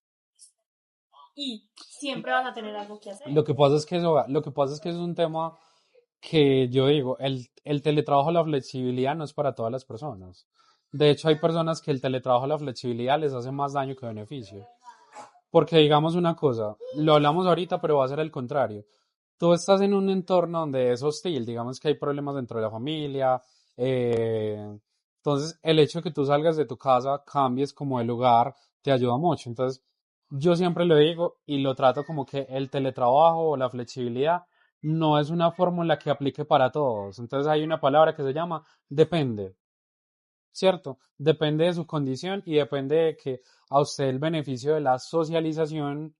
y siempre vas a tener algo que hacer. Lo que pasa es que lo que pasa es que es un tema que yo digo, el teletrabajo, la flexibilidad no es para todas las personas. De hecho, hay personas que el teletrabajo, la flexibilidad les hace más daño que beneficio. Porque digamos una cosa, lo hablamos ahorita, pero va a ser el contrario. Tú estás en un entorno donde es hostil, digamos que hay problemas dentro de la familia, entonces el hecho de que tú salgas de tu casa, cambies como de lugar, te ayuda mucho. Entonces, yo siempre lo digo y lo trato como que el teletrabajo o la flexibilidad no es una fórmula que aplique para todos. Entonces hay una palabra que se llama depende. ¿Cierto? Depende de su condición y depende de que a usted el beneficio de la socialización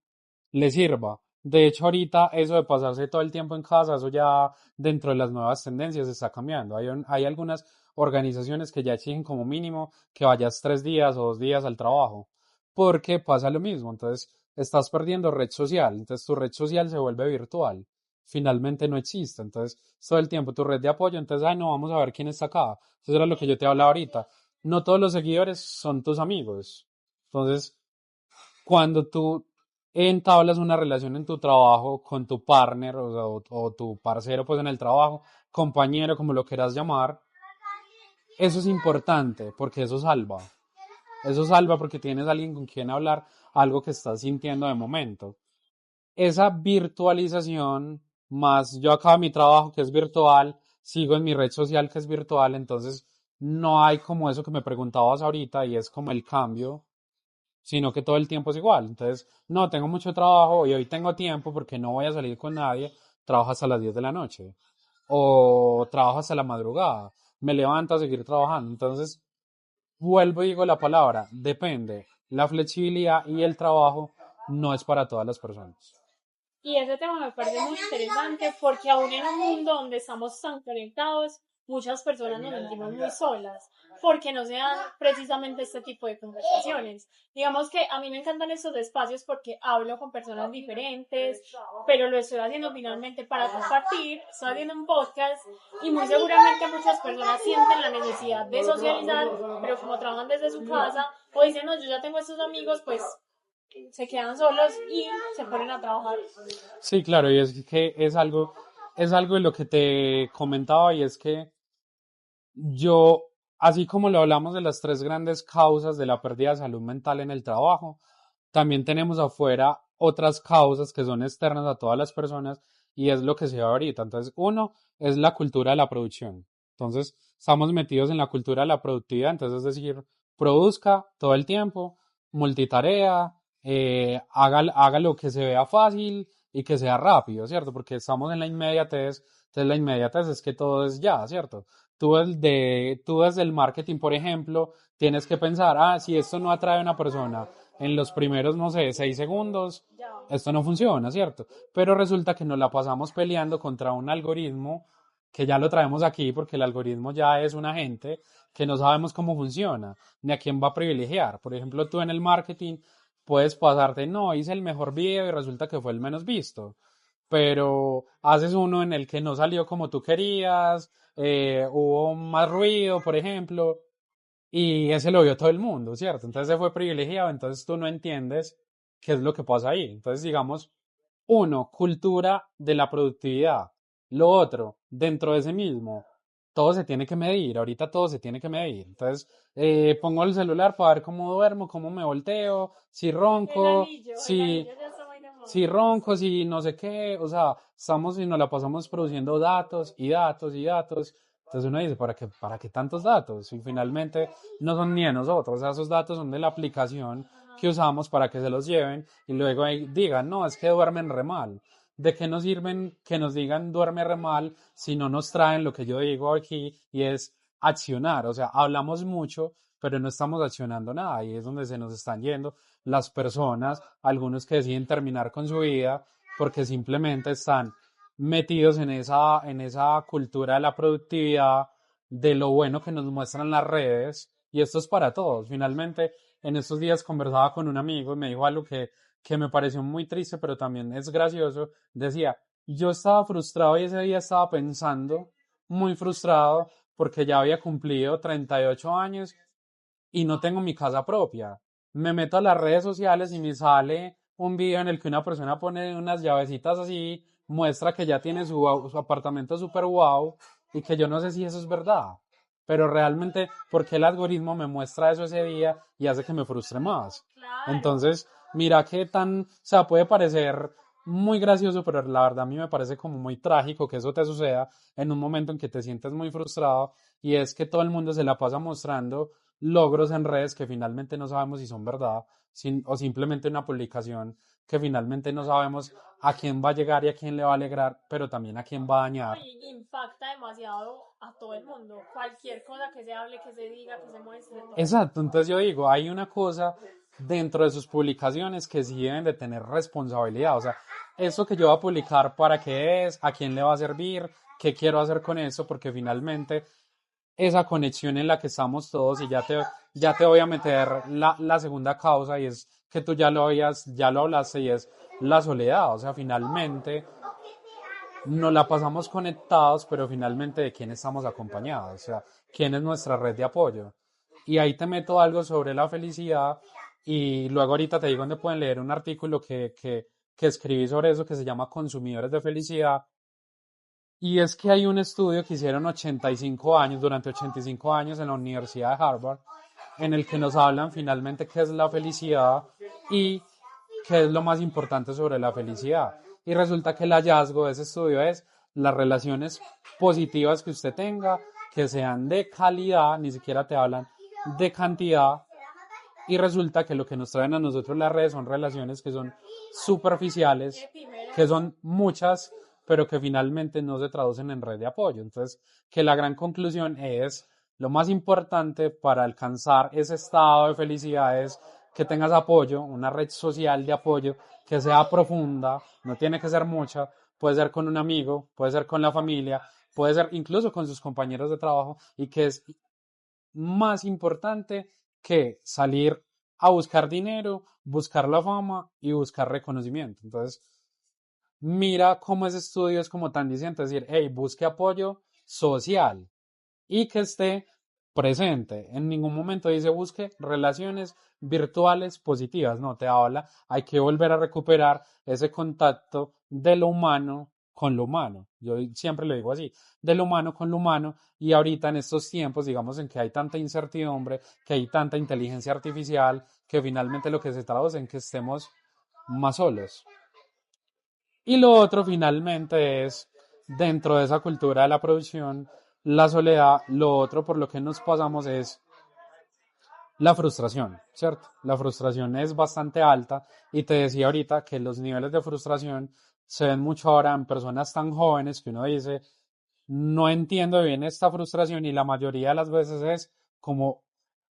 le sirva. De hecho, ahorita eso de pasarse todo el tiempo en casa, eso ya dentro de las nuevas tendencias está cambiando. Hay algunas organizaciones que ya exigen como mínimo que vayas 3 días o 2 días al trabajo, porque pasa lo mismo. Entonces, estás perdiendo red social, entonces tu red social se vuelve virtual. Finalmente no existe. Entonces, todo el tiempo tu red de apoyo, entonces, ay, no, vamos a ver quién está acá. Eso era lo que yo te hablaba ahorita. No todos los seguidores son tus amigos. Entonces, cuando tú entablas una relación en tu trabajo con tu partner, o sea, o tu parcero, pues en el trabajo, compañero, como lo quieras llamar, eso es importante porque eso salva. Eso salva porque tienes alguien con quien hablar algo que estás sintiendo de momento. Esa virtualización, más yo acabo mi trabajo que es virtual, sigo en mi red social que es virtual, entonces no hay como eso que me preguntabas ahorita y es como el cambio, sino que todo el tiempo es igual. Entonces, no, tengo mucho trabajo y hoy tengo tiempo porque no voy a salir con nadie, trabajo hasta las 10 de la noche o trabajo hasta la madrugada, me levanto a seguir trabajando. Entonces, vuelvo y digo la palabra, depende. La flexibilidad y el trabajo no es para todas las personas. Y ese tema me parece muy interesante porque aún en un mundo donde estamos tan conectados, muchas personas nos sentimos muy solas porque no se dan precisamente este tipo de conversaciones. Digamos que a mí me encantan estos espacios porque hablo con personas diferentes, pero lo estoy haciendo finalmente para compartir, estoy haciendo un podcast y muy seguramente muchas personas sienten la necesidad de socializar, pero como trabajan desde su casa o dicen, no, yo ya tengo estos amigos, pues se quedan solos y se ponen a trabajar. Sí, claro, y es que es algo de lo que te comentaba y es que yo, así como lo hablamos de las tres grandes causas de la pérdida de salud mental en el trabajo, también tenemos afuera otras causas que son externas a todas las personas y es lo que se ve ahorita. Entonces, uno es la cultura de la producción. Entonces, estamos metidos en la cultura de la productividad, entonces es decir, produzca todo el tiempo, multitarea, haga lo que se vea fácil y que sea rápido, ¿cierto? Porque estamos en la inmediatez, entonces la inmediatez es que todo es ya, ¿cierto? Tú desde el marketing, por ejemplo, tienes que pensar, si esto no atrae a una persona en los primeros, no sé, 6 segundos, esto no funciona, ¿cierto? Pero resulta que nos la pasamos peleando contra un algoritmo que ya lo traemos aquí porque el algoritmo ya es un agente que no sabemos cómo funciona, ni a quién va a privilegiar. Por ejemplo, tú en el marketing puedes pasarte, no, hice el mejor video y resulta que fue el menos visto, pero haces uno en el que no salió como tú querías, hubo más ruido, por ejemplo, y ese lo vio todo el mundo, ¿cierto? Entonces se fue privilegiado, entonces tú no entiendes qué es lo que pasa ahí. Entonces, digamos, uno, cultura de la productividad. Lo otro, dentro de ese mismo, todo se tiene que medir, ahorita todo se tiene que medir. Entonces, pongo el celular para ver cómo duermo, cómo me volteo, si ronco, El anillo ya está muy de si moda. ronco, si no sé qué, o sea, estamos y nos la pasamos produciendo datos y datos y datos. Entonces uno dice, para qué tantos datos? Y finalmente no son ni de nosotros, o sea, esos datos son de la aplicación que usamos para que se los lleven y luego ahí digan, no, es que duermen re mal. ¿De qué nos sirven que nos digan duerme re mal si no nos traen lo que yo digo aquí y es accionar? O sea, hablamos mucho, pero no estamos accionando nada y es donde se nos están yendo las personas, algunos que deciden terminar con su vida porque simplemente están metidos en esa cultura de la productividad, de lo bueno que nos muestran las redes, y esto es para todos. Finalmente, en estos días conversaba con un amigo y me dijo algo que me pareció muy triste, pero también es gracioso. Decía, yo estaba frustrado y ese día estaba pensando, muy frustrado, porque ya había cumplido 38 años y no tengo mi casa propia. Me meto a las redes sociales y me sale un video en el que una persona pone unas llavecitas así, muestra que ya tiene su apartamento super wow y que yo no sé si eso es verdad. Pero realmente, ¿por qué el algoritmo me muestra eso ese día y hace que me frustre más? Claro. Entonces, mira qué tan, o sea, puede parecer muy gracioso, pero la verdad a mí me parece como muy trágico que eso te suceda en un momento en que te sientes muy frustrado y es que todo el mundo se la pasa mostrando logros en redes que finalmente no sabemos si son verdad o simplemente una publicación que finalmente no sabemos a quién va a llegar y a quién le va a alegrar, pero también a quién va a dañar. Y impacta demasiado a todo el mundo. Cualquier cosa que se hable, que se diga, que se muestre, todo. Exacto, entonces yo digo, hay una cosa dentro de sus publicaciones que sí deben de tener responsabilidad, o sea, eso que yo voy a publicar, ¿para qué es? ¿A quién le va a servir? ¿Qué quiero hacer con eso? Porque finalmente esa conexión en la que estamos todos y ya te voy a meter la segunda causa y es que tú ya lo hablaste y es la soledad, o sea, finalmente nos la pasamos conectados, pero finalmente de quién estamos acompañados, o sea, quién es nuestra red de apoyo. Y ahí te meto algo sobre la felicidad Y luego ahorita te digo dónde pueden leer un artículo que escribí sobre eso que se llama Consumidores de Felicidad. Y es que hay un estudio que hicieron 85 años, durante 85 años en la Universidad de Harvard, en el que nos hablan finalmente qué es la felicidad y qué es lo más importante sobre la felicidad. Y resulta que el hallazgo de ese estudio es las relaciones positivas que usted tenga, que sean de calidad, ni siquiera te hablan de cantidad. Y resulta que lo que nos traen a nosotros las redes son relaciones que son superficiales, que son muchas, pero que finalmente no se traducen en red de apoyo. Entonces, que la gran conclusión es, lo más importante para alcanzar ese estado de felicidad es que tengas apoyo, una red social de apoyo que sea profunda, no tiene que ser mucha, puede ser con un amigo, puede ser con la familia, puede ser incluso con sus compañeros de trabajo y que es más importante que salir a buscar dinero, buscar la fama y buscar reconocimiento. Entonces, mira cómo ese estudio es como tan diciente, es decir, hey, busque apoyo social y que esté presente. En ningún momento dice busque relaciones virtuales positivas, no, te habla, hay que volver a recuperar ese contacto de lo humano con lo humano. Yo siempre lo digo así, de lo humano con lo humano y ahorita en estos tiempos, digamos, en que hay tanta incertidumbre, que hay tanta inteligencia artificial, que finalmente lo que se traduce en que estemos más solos. Y lo otro finalmente es, dentro de esa cultura de la producción, la soledad, lo otro por lo que nos pasamos es la frustración, ¿cierto? La frustración es bastante alta y te decía ahorita que los niveles de frustración se ven mucho ahora en personas tan jóvenes que uno dice, no entiendo bien esta frustración y la mayoría de las veces es como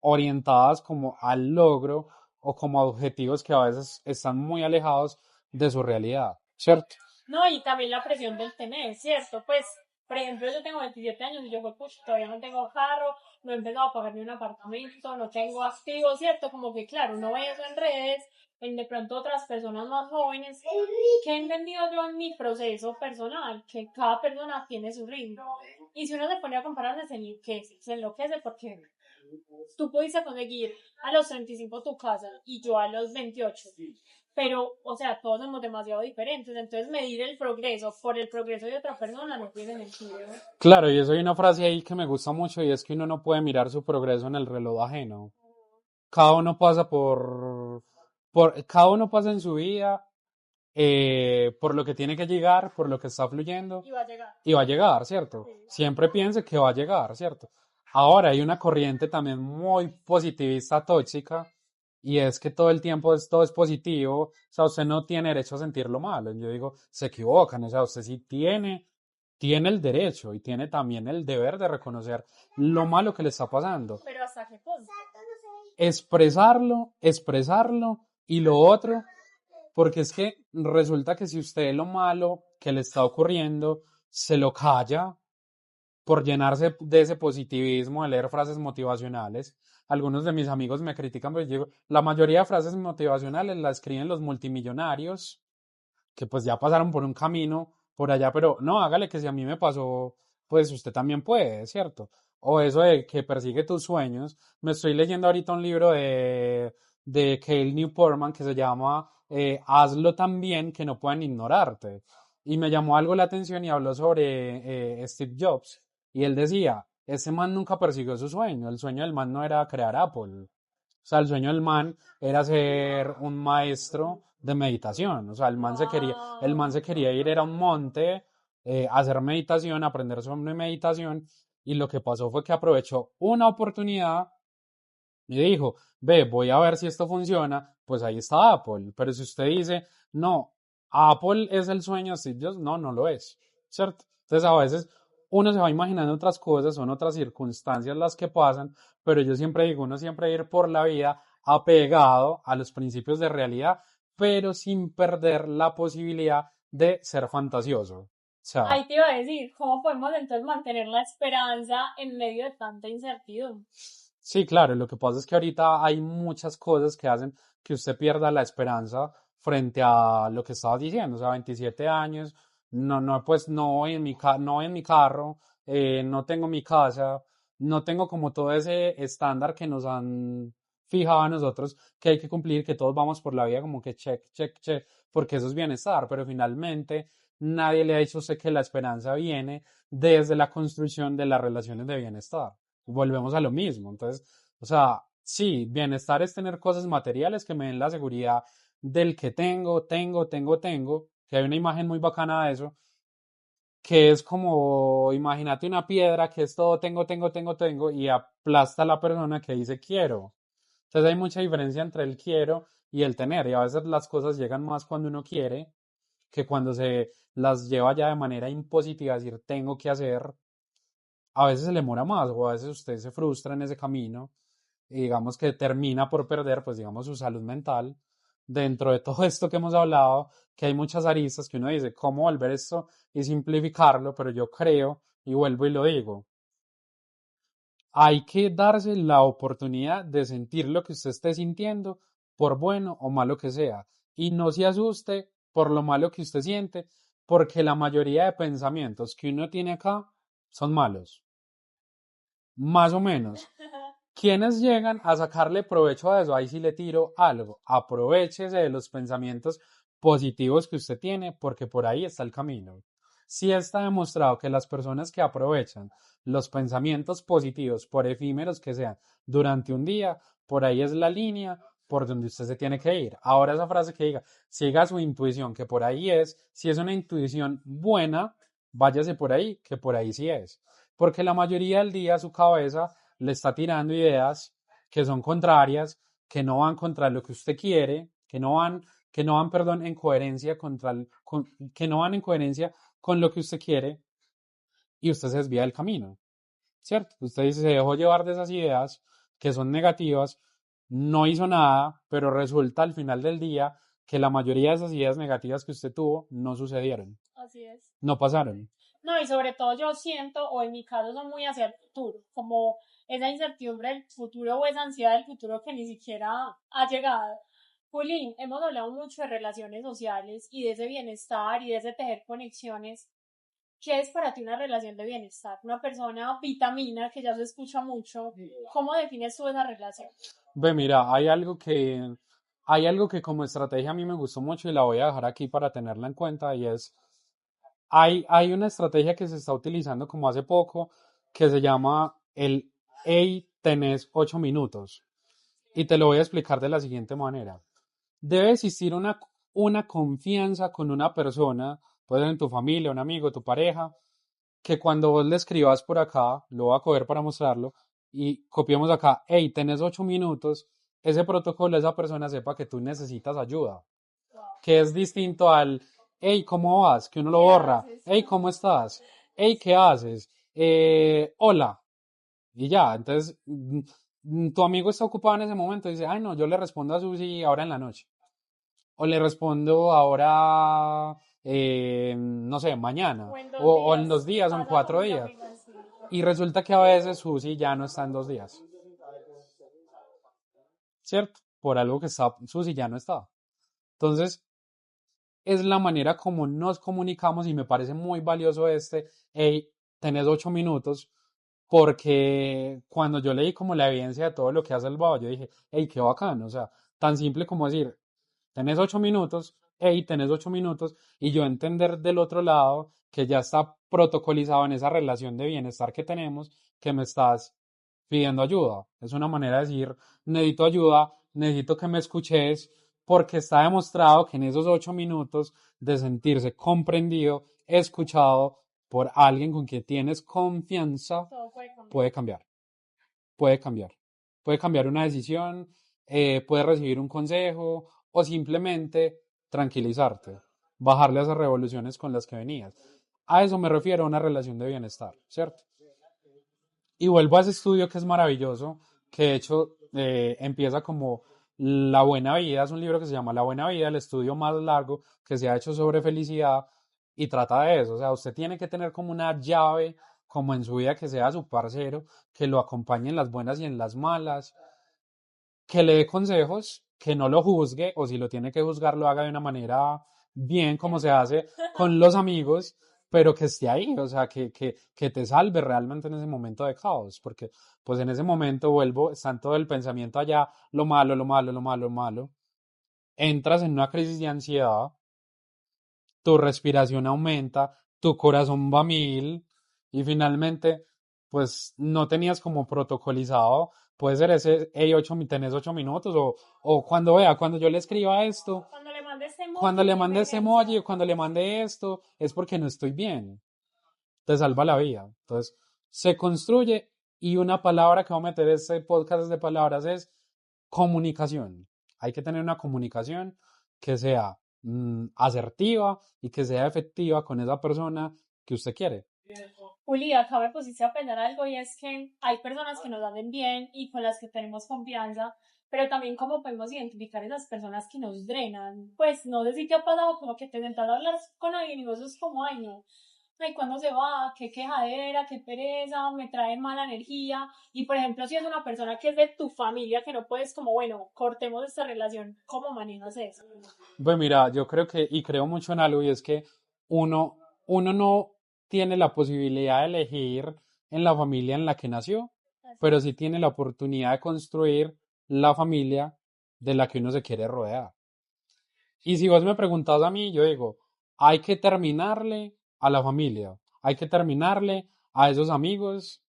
orientadas como al logro o como a objetivos que a veces están muy alejados de su realidad, ¿cierto? No, y también la presión del tener, ¿cierto? Pues, por ejemplo, yo tengo 27 años y yo, pues, pucha, todavía no tengo carro, no he empezado a pagar ni un apartamento, no tengo activo, ¿cierto? Como que, claro, uno ve eso en redes, en de pronto otras personas más jóvenes, que he entendido yo en mi proceso personal, que cada persona tiene su ritmo. Y si uno se pone a comparar, se enloquece porque tú pudiste conseguir a los 35 tu casa y yo a los 28. Pero, o sea, todos somos demasiado diferentes. Entonces, medir el progreso por el progreso de otra persona no tiene sentido. Claro, y eso hay una frase ahí que me gusta mucho y es que uno no puede mirar su progreso en el reloj ajeno. Cada uno pasa cada uno pasa en su vida por lo que tiene que llegar, por lo que está fluyendo Y va a llegar. y va a llegar, ¿cierto? Sí. Siempre piense que va a llegar, ¿cierto? Ahora hay una corriente también muy positivista, tóxica, y es que todo el tiempo todo es positivo, o sea, usted no tiene derecho a sentirlo malo. Yo digo, se equivocan, o sea, usted sí tiene el derecho y tiene también el deber de reconocer lo malo que le está pasando. Pero ¿hasta qué punto? Expresarlo y lo otro, porque es que resulta que si usted lo malo que le está ocurriendo se lo calla por llenarse de ese positivismo, de leer frases motivacionales. Algunos de mis amigos me critican, pero yo digo, la mayoría de frases motivacionales las escriben los multimillonarios, que pues ya pasaron por un camino por allá, pero no, hágale que si a mí me pasó, pues usted también puede, ¿cierto? O eso de que persigue tus sueños. Me estoy leyendo ahorita un libro de Cale Newportman que se llama Hazlo tan bien que no puedan ignorarte. Y me llamó algo la atención y habló sobre Steve Jobs. Y él decía, ese man nunca persiguió su sueño. El sueño del man no era crear Apple. O sea, el sueño del man era ser un maestro de meditación. O sea, el man se quería ir, era un monte, a hacer meditación, aprender sobre meditación. Y lo que pasó fue que aprovechó una oportunidad y dijo, ve, voy a ver si esto funciona. Pues ahí está Apple. Pero si usted dice, no, Apple es el sueño de Steve Jobs, no, no lo es. ¿Cierto? Entonces a veces uno se va imaginando otras cosas, son otras circunstancias las que pasan, pero yo siempre digo, uno siempre ir por la vida apegado a los principios de realidad, pero sin perder la posibilidad de ser fantasioso. O sea, Ahí te iba a decir, ¿cómo podemos entonces mantener la esperanza en medio de tanta incertidumbre? sí, claro, lo que pasa es que ahorita hay muchas cosas que hacen que usted pierda la esperanza frente a lo que estaba diciendo, o sea, 27 años, pues no voy no voy en mi carro, no tengo mi casa, no tengo como todo ese estándar que nos han fijado a nosotros que hay que cumplir, que todos vamos por la vida como que check, check, check, porque eso es bienestar, pero finalmente nadie le ha dicho a usted que la esperanza viene desde la construcción de las relaciones de bienestar. Volvemos a lo mismo. Entonces, o sea, sí, bienestar es tener cosas materiales que me den la seguridad del que tengo, que hay una imagen muy bacana de eso, que es como, imagínate una piedra que es todo tengo, y aplasta a la persona que dice quiero. Entonces hay mucha diferencia entre el quiero y el tener, y a veces las cosas llegan más cuando uno quiere que cuando se las lleva ya de manera impositiva, es decir, tengo que hacer, a veces se le demora más, o a veces usted se frustra en ese camino, y digamos que termina por perder, pues digamos, su salud mental. Dentro de todo esto que hemos hablado, que hay muchas aristas que uno dice, ¿cómo volver esto y simplificarlo? Pero yo creo, y vuelvo y lo digo, hay que darse la oportunidad de sentir lo que usted esté sintiendo, por bueno o malo que sea, y no se asuste por lo malo que usted siente, porque la mayoría de pensamientos que uno tiene acá son malos, más o menos. ¿Quiénes llegan a sacarle provecho a eso? Ahí sí le tiro algo. Aprovéchese de los pensamientos positivos que usted tiene, porque por ahí está el camino. Sí está demostrado que las personas que aprovechan los pensamientos positivos, por efímeros que sean, durante un día, por ahí es la línea por donde usted se tiene que ir. Ahora esa frase que diga, siga su intuición, que por ahí es, si es una intuición buena, váyase por ahí, que por ahí sí es. Porque la mayoría del día su cabeza le está tirando ideas que son contrarias, que no van contra lo que usted quiere, perdón, en coherencia que no van en coherencia con lo que usted quiere, y usted se desvía del camino, ¿cierto? Usted dice, se dejó llevar de esas ideas que son negativas, no hizo nada, pero resulta al final del día que la mayoría de esas ideas negativas que usted tuvo no sucedieron, Así es. no pasaron. No, y sobre todo yo siento, o en mi caso son muy hacia el futuro, como esa incertidumbre del futuro o esa ansiedad del futuro que ni siquiera ha llegado. Julín, hemos hablado mucho de relaciones sociales y de ese bienestar y de ese tejer conexiones. ¿Qué es para ti una relación de bienestar? Una persona vitamina, que ya se escucha mucho. ¿Cómo defines tú esa relación? Ve, mira, hay algo que como estrategia a mí me gustó mucho y la voy a dejar aquí para tenerla en cuenta y es, hay una estrategia que se está utilizando como hace poco que se llama el hey, tenés 8 minutos. Y te lo voy a explicar de la siguiente manera. Debe existir una confianza con una persona, puede ser en tu familia, un amigo, tu pareja, que cuando vos le escribas por acá, lo voy a coger para mostrarlo, y copiamos acá, hey, tenés 8 minutos, ese protocolo, esa persona sepa que tú necesitas ayuda, que es distinto al, hey, ¿cómo vas? Que uno lo borra, hey, ¿cómo estás? Hey, ¿qué haces? Hola, y ya, entonces tu amigo está ocupado en ese momento y dice, ay, no, yo le respondo a Susi ahora en la noche, o le respondo ahora, no sé, mañana, O en 2 o en días 2 días, o en pasa con cuatro mis días. amigas. Sí. Y resulta que a veces Susi ya no está en 2 días, ¿cierto? Por algo que está, Susi ya no está. Entonces, es la manera como nos comunicamos y me parece muy valioso hey, tenés 8 minutos, porque cuando yo leí como la evidencia de todo lo que ha salvado, yo dije, hey, qué bacán, o sea, tan simple como decir, tenés 8 minutos, hey, tenés 8 minutos, y yo entender del otro lado que ya está protocolizado en esa relación de bienestar que tenemos, que me estás pidiendo ayuda. Es una manera de decir, necesito ayuda, necesito que me escuches, porque está demostrado que en esos 8 minutos de sentirse comprendido, escuchado por alguien con quien tienes confianza, Todo puede cambiar. puede cambiar, puede cambiar. Puede cambiar una decisión, puede recibir un consejo o simplemente tranquilizarte, bajarle a esas revoluciones con las que venías. A eso me refiero a una relación de bienestar, ¿cierto? Y vuelvo a ese estudio que es maravilloso, que de hecho empieza como La Buena Vida, es un libro que se llama La Buena Vida, el estudio más largo que se ha hecho sobre felicidad y trata de eso. O sea, usted tiene que tener como una llave, como en su vida, que sea su parcero, que lo acompañe en las buenas y en las malas, que le dé consejos, que no lo juzgue, o si lo tiene que juzgar, lo haga de una manera bien, como se hace con los amigos, pero que esté ahí, o sea, que te salve realmente en ese momento de caos, porque pues en ese momento vuelvo, está todo el pensamiento allá, lo malo, lo malo, lo malo, lo malo, entras en una crisis de ansiedad, tu respiración aumenta, tu corazón va a mil y finalmente, pues no tenías como protocolizado, puede ser ese, hey, tenés 8 minutos o cuando vea, cuando yo le escriba esto, Cuando le mande ese cuando emoji le de mande ese emoji emergencia. o cuando le mande esto, es porque no estoy bien, te salva la vida. Entonces, se construye y una palabra que voy a meter en este podcast de palabras es comunicación. Hay que tener una comunicación que sea asertiva y que sea efectiva con esa persona que usted quiere. Juli, acá me pusiste a pensar algo y es que hay personas que nos hacen bien y con las que tenemos confianza, pero también cómo podemos identificar esas personas que nos drenan. Pues no sé si te ha pasado como que te sentas a hablar con alguien y vos sos como, ay no, ay, ¿cuándo se va? Qué quejadera, qué pereza, me trae mala energía. Y por ejemplo, si es una persona que es de tu familia, que no puedes como, bueno, cortemos esta relación, ¿cómo manejas eso? Pues mira, yo creo que, y creo mucho en algo, y es que uno, uno no tiene la posibilidad de elegir en la familia en la que nació, pero sí tiene la oportunidad de construir la familia de la que uno se quiere rodear. Y si vos me preguntás a mí, yo digo, hay que terminarle a la familia, hay que terminarle a esos amigos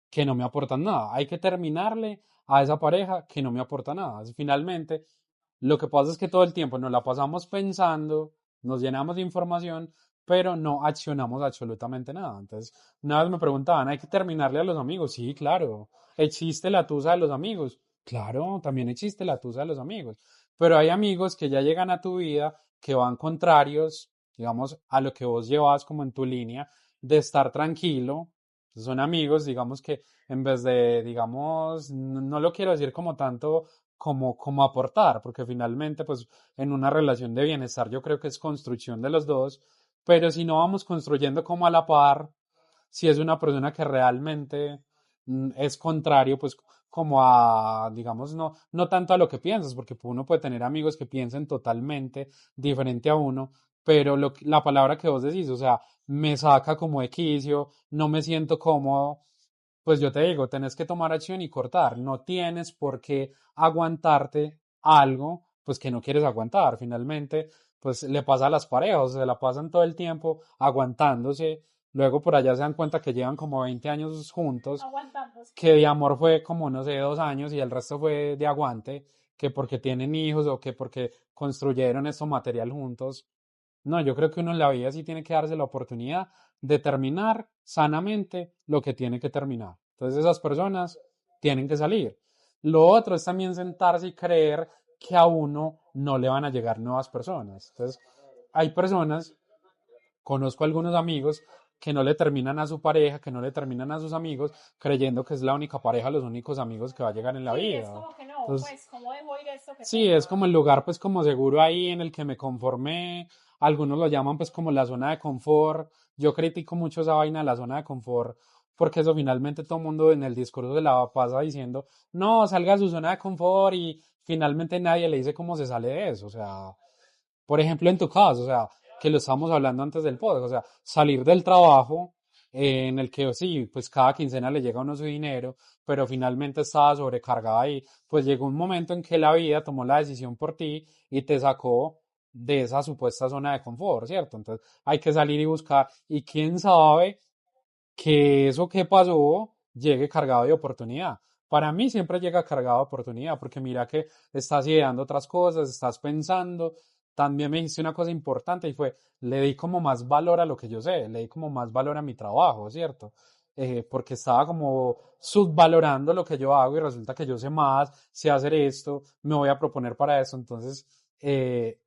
que no me aportan nada, hay que terminarle a esa pareja que no me aporta nada. Finalmente, lo que pasa es que todo el tiempo nos la pasamos pensando, nos llenamos de información, pero no accionamos absolutamente nada. Entonces, una vez me preguntaban, ¿hay que terminarle a los amigos? Sí, claro. ¿Existe la tusa de los amigos? Claro, también existe la tusa de los amigos. Pero hay amigos que ya llegan a tu vida que van contrarios, digamos, a lo que vos llevas como en tu línea de estar tranquilo. Son amigos, digamos que en vez de, digamos, no lo quiero decir como tanto como aportar, porque finalmente, pues, en una relación de bienestar yo creo que es construcción de los dos, pero si no vamos construyendo como a la par, si es una persona que realmente es contrario, pues, como a, digamos, no tanto a lo que piensas, porque uno puede tener amigos que piensen totalmente diferente a uno, pero la palabra que vos decís, o sea, me saca como de quicio, no me siento cómodo, pues yo te digo, tenés que tomar acción y cortar. No tienes por qué aguantarte algo, pues que no quieres aguantar. Finalmente, pues le pasa a las parejas, se la pasan todo el tiempo aguantándose. Luego por allá se dan cuenta que llevan como 20 años juntos, Aguantando. que de amor fue como, no sé, 2 años y el resto fue de aguante, que porque tienen hijos o que porque construyeron esto material juntos. No, yo creo que uno en la vida sí tiene que darse la oportunidad de terminar sanamente lo que tiene que terminar. Entonces esas personas tienen que salir. Lo otro es también sentarse y creer que a uno no le van a llegar nuevas personas. Entonces hay personas, conozco algunos amigos que no le terminan a su pareja, que no le terminan a sus amigos, creyendo que es la única pareja, los únicos amigos que va a llegar en la Sí, es vida. como que no, Entonces, pues, ¿cómo dejo ir esto que sí, es tengo? como el lugar, pues como seguro ahí en el que me conformé. Algunos lo llaman pues como la zona de confort. Yo critico mucho esa vaina de la zona de confort, porque eso finalmente todo el mundo en el discurso se la pasa diciendo, no, salga de su zona de confort y finalmente nadie le dice cómo se sale de eso. O sea, por ejemplo, en tu caso, o sea, que lo estábamos hablando antes del podcast, o sea, salir del trabajo en el que sí, pues cada quincena le llega a uno su dinero, pero finalmente estaba sobrecargada ahí, pues llegó un momento en que la vida tomó la decisión por ti y te sacó de esa supuesta zona de confort, ¿cierto? Entonces hay que salir y buscar, y quién sabe que eso que pasó llegue cargado de oportunidad. Para mí siempre llega cargado de oportunidad, porque mira que estás ideando otras cosas, estás pensando. También me dijiste una cosa importante y fue, le di como más valor a lo que yo sé, le di como más valor a mi trabajo, ¿cierto? Porque estaba como subvalorando lo que yo hago y resulta que yo sé más, sé hacer esto, me voy a proponer para eso. Entonces, eh,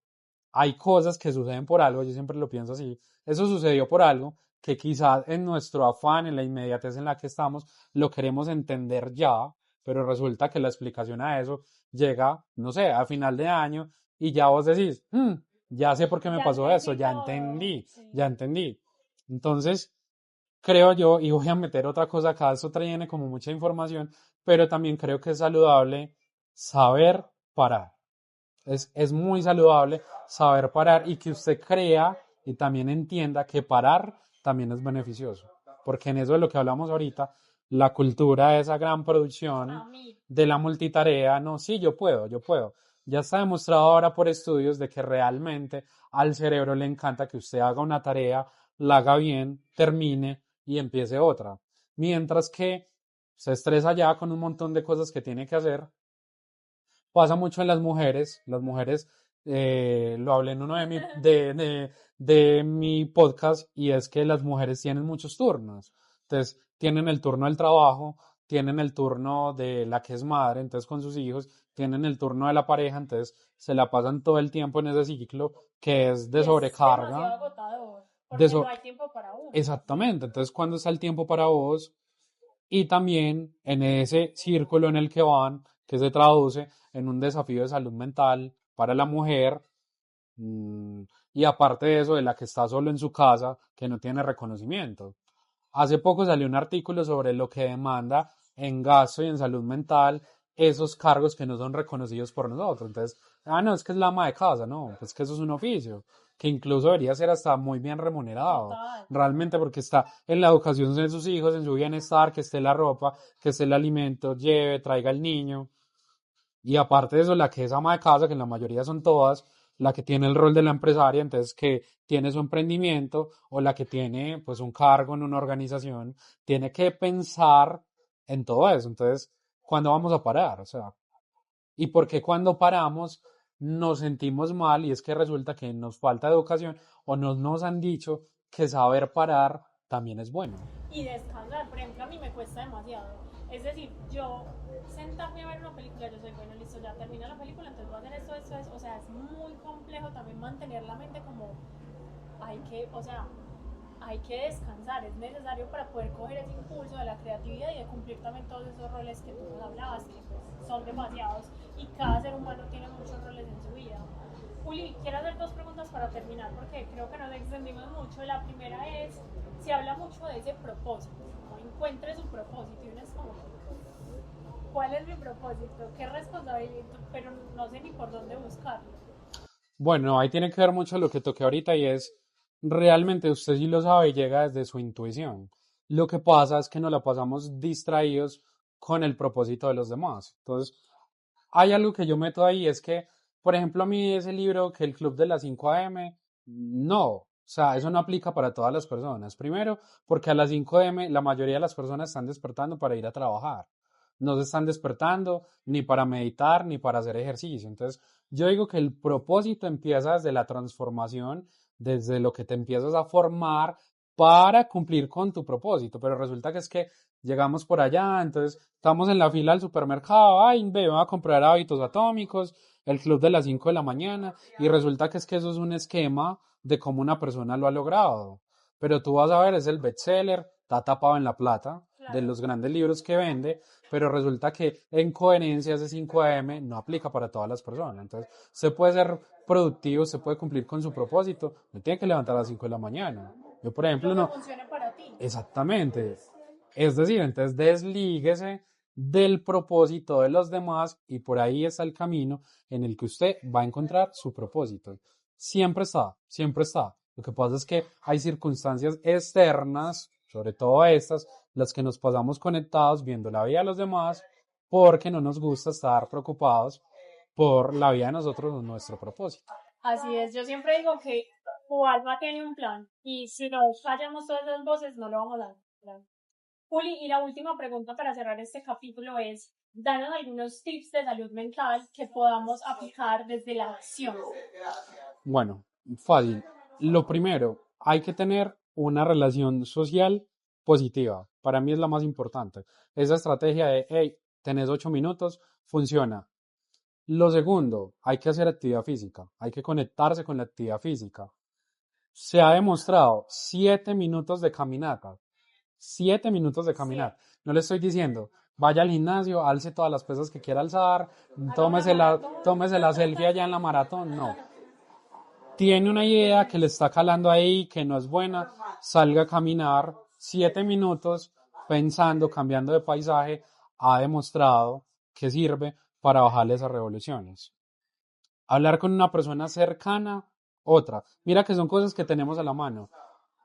hay cosas que suceden por algo, yo siempre lo pienso así. Eso sucedió por algo que quizás en nuestro afán, en la inmediatez en la que estamos, lo queremos entender ya, pero resulta que la explicación a eso llega, no sé, a final de año y ya vos decís, ya sé por qué me Ya pasó eso, entendí todo. ya Sí. entendí. Entonces, creo yo, y voy a meter otra cosa acá, esto tiene como mucha información, pero también creo que es saludable saber parar. Es muy saludable saber parar y que usted crea y también entienda que parar también es beneficioso. Porque en eso de lo que hablamos ahorita, la cultura de esa gran producción A mí, de la multitarea, no, sí, yo puedo, yo puedo. Ya está demostrado ahora por estudios de que realmente al cerebro le encanta que usted haga una tarea, la haga bien, termine y empiece otra. Mientras que se estresa ya con un montón de cosas que tiene que hacer. Pasa mucho en las mujeres, lo hablé en uno de mi podcast, y es que las mujeres tienen muchos turnos. Entonces, tienen el turno del trabajo, tienen el turno de la que es madre, entonces con sus hijos, tienen el turno de la pareja, entonces se la pasan todo el tiempo en ese ciclo que es de y es demasiado sobrecarga. agotador, De porque no so- hay tiempo para uno. Exactamente, entonces cuando está el tiempo para vos, y también en ese círculo en el que van, que se traduce en un desafío de salud mental para la mujer, mm, y aparte de eso, de la que está solo en su casa, que no tiene reconocimiento. Hace poco salió un artículo sobre lo que demanda en gasto y en salud mental esos cargos que no son reconocidos por nosotros. Entonces, no, es que es la ama de casa, no, es que eso es un oficio que incluso debería ser hasta muy bien remunerado, Total. realmente, porque está en la educación de sus hijos, en su bienestar, que esté la ropa, que esté el alimento, lleve, traiga el niño. Y aparte de eso, la que es ama de casa, que en la mayoría son todas, la que tiene el rol de la empresaria, entonces que tiene su emprendimiento, o la que tiene pues un cargo en una organización, tiene que pensar en todo eso. Entonces, ¿cuándo vamos a parar? O sea, ¿y por qué cuando paramos nos sentimos mal? Y es que resulta que nos falta educación, o nos han dicho que saber parar también es bueno. Y descansar, por ejemplo, a mí me cuesta demasiado. Es decir, yo sentarme a ver una película, yo soy, bueno, listo, ya termina la película, entonces voy a hacer esto. O sea, es muy complejo también mantener la mente como, o sea, hay que descansar, es necesario para poder coger ese impulso de la creatividad y de cumplir también todos esos roles que tú nos hablabas, que pues, son demasiados y cada ser humano tiene muchos roles en su vida. Juli, quiero hacer dos preguntas para terminar porque creo que nos extendimos mucho. La primera es, se habla mucho de ese propósito, ¿no? Encuentre su propósito y uno es como, ¿cuál es mi propósito? ¿Qué responsabilidad? Pero no sé ni por dónde buscarlo. Bueno, ahí tiene que ver mucho lo que toqué ahorita, y es, realmente usted sí lo sabe y llega desde su intuición. Lo que pasa es que nos la pasamos distraídos con el propósito de los demás. Entonces, hay algo que yo meto ahí, es que, por ejemplo, a mí ese libro, que el Club de las 5 a.m., no, o sea, eso no aplica para todas las personas. Primero, porque a las 5 a.m. la mayoría de las personas están despertando para ir a trabajar. No se están despertando ni para meditar ni para hacer ejercicio. Entonces, yo digo que el propósito empieza desde la transformación, desde lo que te empiezas a formar para cumplir con tu propósito. Pero resulta que es que llegamos por allá, entonces estamos en la fila del supermercado, ay, ve, voy a comprar hábitos atómicos, el club de las 5 de la mañana, y resulta que es que eso es un esquema de cómo una persona lo ha logrado. Pero tú vas a ver, es el bestseller, está tapado en la plata de Claro. los grandes libros que vende, pero resulta que en coherencia ese 5 a.m. no aplica para todas las personas. Entonces, se puede ser productivo, se puede cumplir con su propósito, no tiene que levantar a las 5 de la mañana. Yo, por ejemplo, Lo que no, funcione para ti. exactamente. Es decir, entonces deslíguese del propósito de los demás, y por ahí está el camino en el que usted va a encontrar su propósito. Siempre está, siempre está. Lo que pasa es que hay circunstancias externas, sobre todo estas, las que nos pasamos conectados viendo la vida de los demás, porque no nos gusta estar preocupados por la vida de nosotros o nuestro propósito. Así es, yo siempre digo que tu alma tiene un plan y si no fallamos todas esas voces no lo vamos a lograr. Juli, y la última pregunta para cerrar este capítulo es, danos algunos tips de salud mental que podamos aplicar desde la acción. Bueno, fácil. Lo primero, hay que tener una relación social positiva. Para mí es la más importante. Esa estrategia de, hey, tenés 8 minutos, funciona. Lo segundo, hay que hacer actividad física. Hay que conectarse con la actividad física. Se ha demostrado 7 minutos de caminata. 7 minutos de Sí, caminar. No le estoy diciendo, vaya al gimnasio, alce todas las pesas que quiera alzar, haga una maratón. tómese la selfie allá en la maratón. No. Tiene una idea que le está calando ahí, que no es buena, salga a caminar 7 minutos pensando, cambiando de paisaje, ha demostrado que sirve para bajarle esas revoluciones. Hablar con una persona cercana, otra. Mira que son cosas que tenemos a la mano.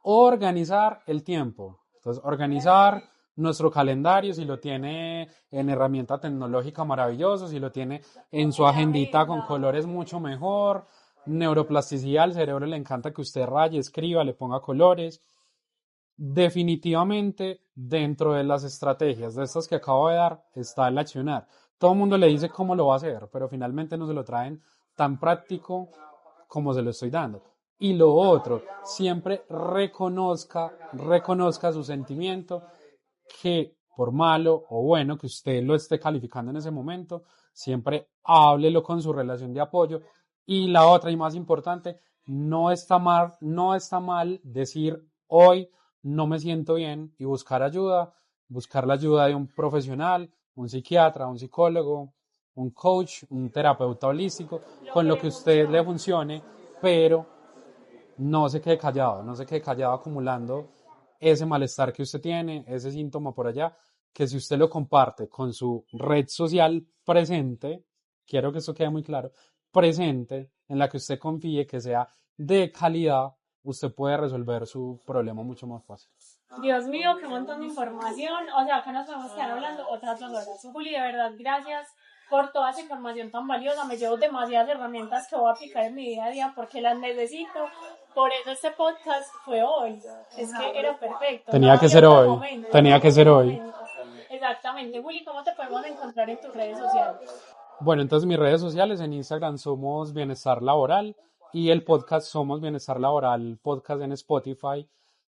organizar el tiempo. Entonces, organizar nuestro calendario, si lo tiene en herramienta tecnológica maravilloso, si lo tiene en su agendita con colores mucho mejor. Neuroplasticidad, al cerebro le encanta que usted raye, escriba, le ponga colores. Definitivamente, dentro de las estrategias de estas que acabo de dar, está el accionar. Todo el mundo le dice cómo lo va a hacer, pero finalmente no se lo traen tan práctico como se lo estoy dando. Y lo otro, siempre reconozca su sentimiento, que por malo o bueno que usted lo esté calificando en ese momento, siempre háblelo con su relación de apoyo. Y la otra y más importante, no está mal decir hoy no me siento bien y buscar ayuda, buscar la ayuda de un profesional, un psiquiatra, un psicólogo, un coach, un terapeuta holístico, con lo que a usted le funcione, pero no se quede callado, no se quede callado acumulando ese malestar que usted tiene, ese síntoma por allá, que si usted lo comparte con su red social presente, quiero que esto quede muy claro, presente, en la que usted confíe, que sea de calidad, usted puede resolver su problema mucho más fácil. Dios mío, qué montón de información. O sea, acá nos vamos a quedar hablando otras 2 horas. Juli, de verdad, gracias por toda esa información tan valiosa. Me llevo demasiadas herramientas que voy a aplicar en mi día a día porque las necesito. Por eso este podcast fue hoy. Es que era perfecto. Tenía que ser hoy. Tenía que ser hoy. Exactamente. Juli, ¿cómo te podemos encontrar en tus redes sociales? Bueno, entonces mis redes sociales en Instagram somos Bienestar Laboral y el podcast somos Bienestar Laboral Podcast en Spotify.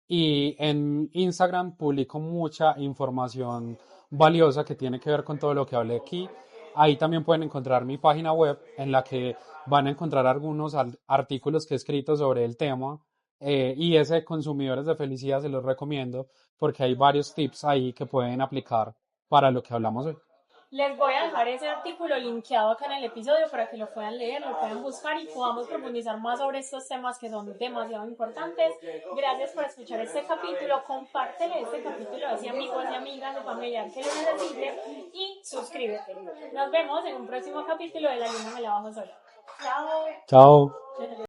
Y en Instagram publico mucha información valiosa que tiene que ver con todo lo que hablé aquí. Ahí también pueden encontrar mi página web en la que van a encontrar algunos artículos que he escrito sobre el tema. Y ese de Consumidores de Felicidad se los recomiendo porque hay varios tips ahí que pueden aplicar para lo que hablamos hoy. Les voy a dejar ese artículo linkeado acá en el episodio para que lo puedan leer, lo puedan buscar y podamos profundizar más sobre estos temas que son demasiado importantes. Gracias por escuchar este capítulo. Compártele este capítulo a ese amigo, a esa amiga, a su familiar que lo necesite y suscríbete. Nos vemos en un próximo capítulo de La Luna me la bajo sola. Chao. Chao.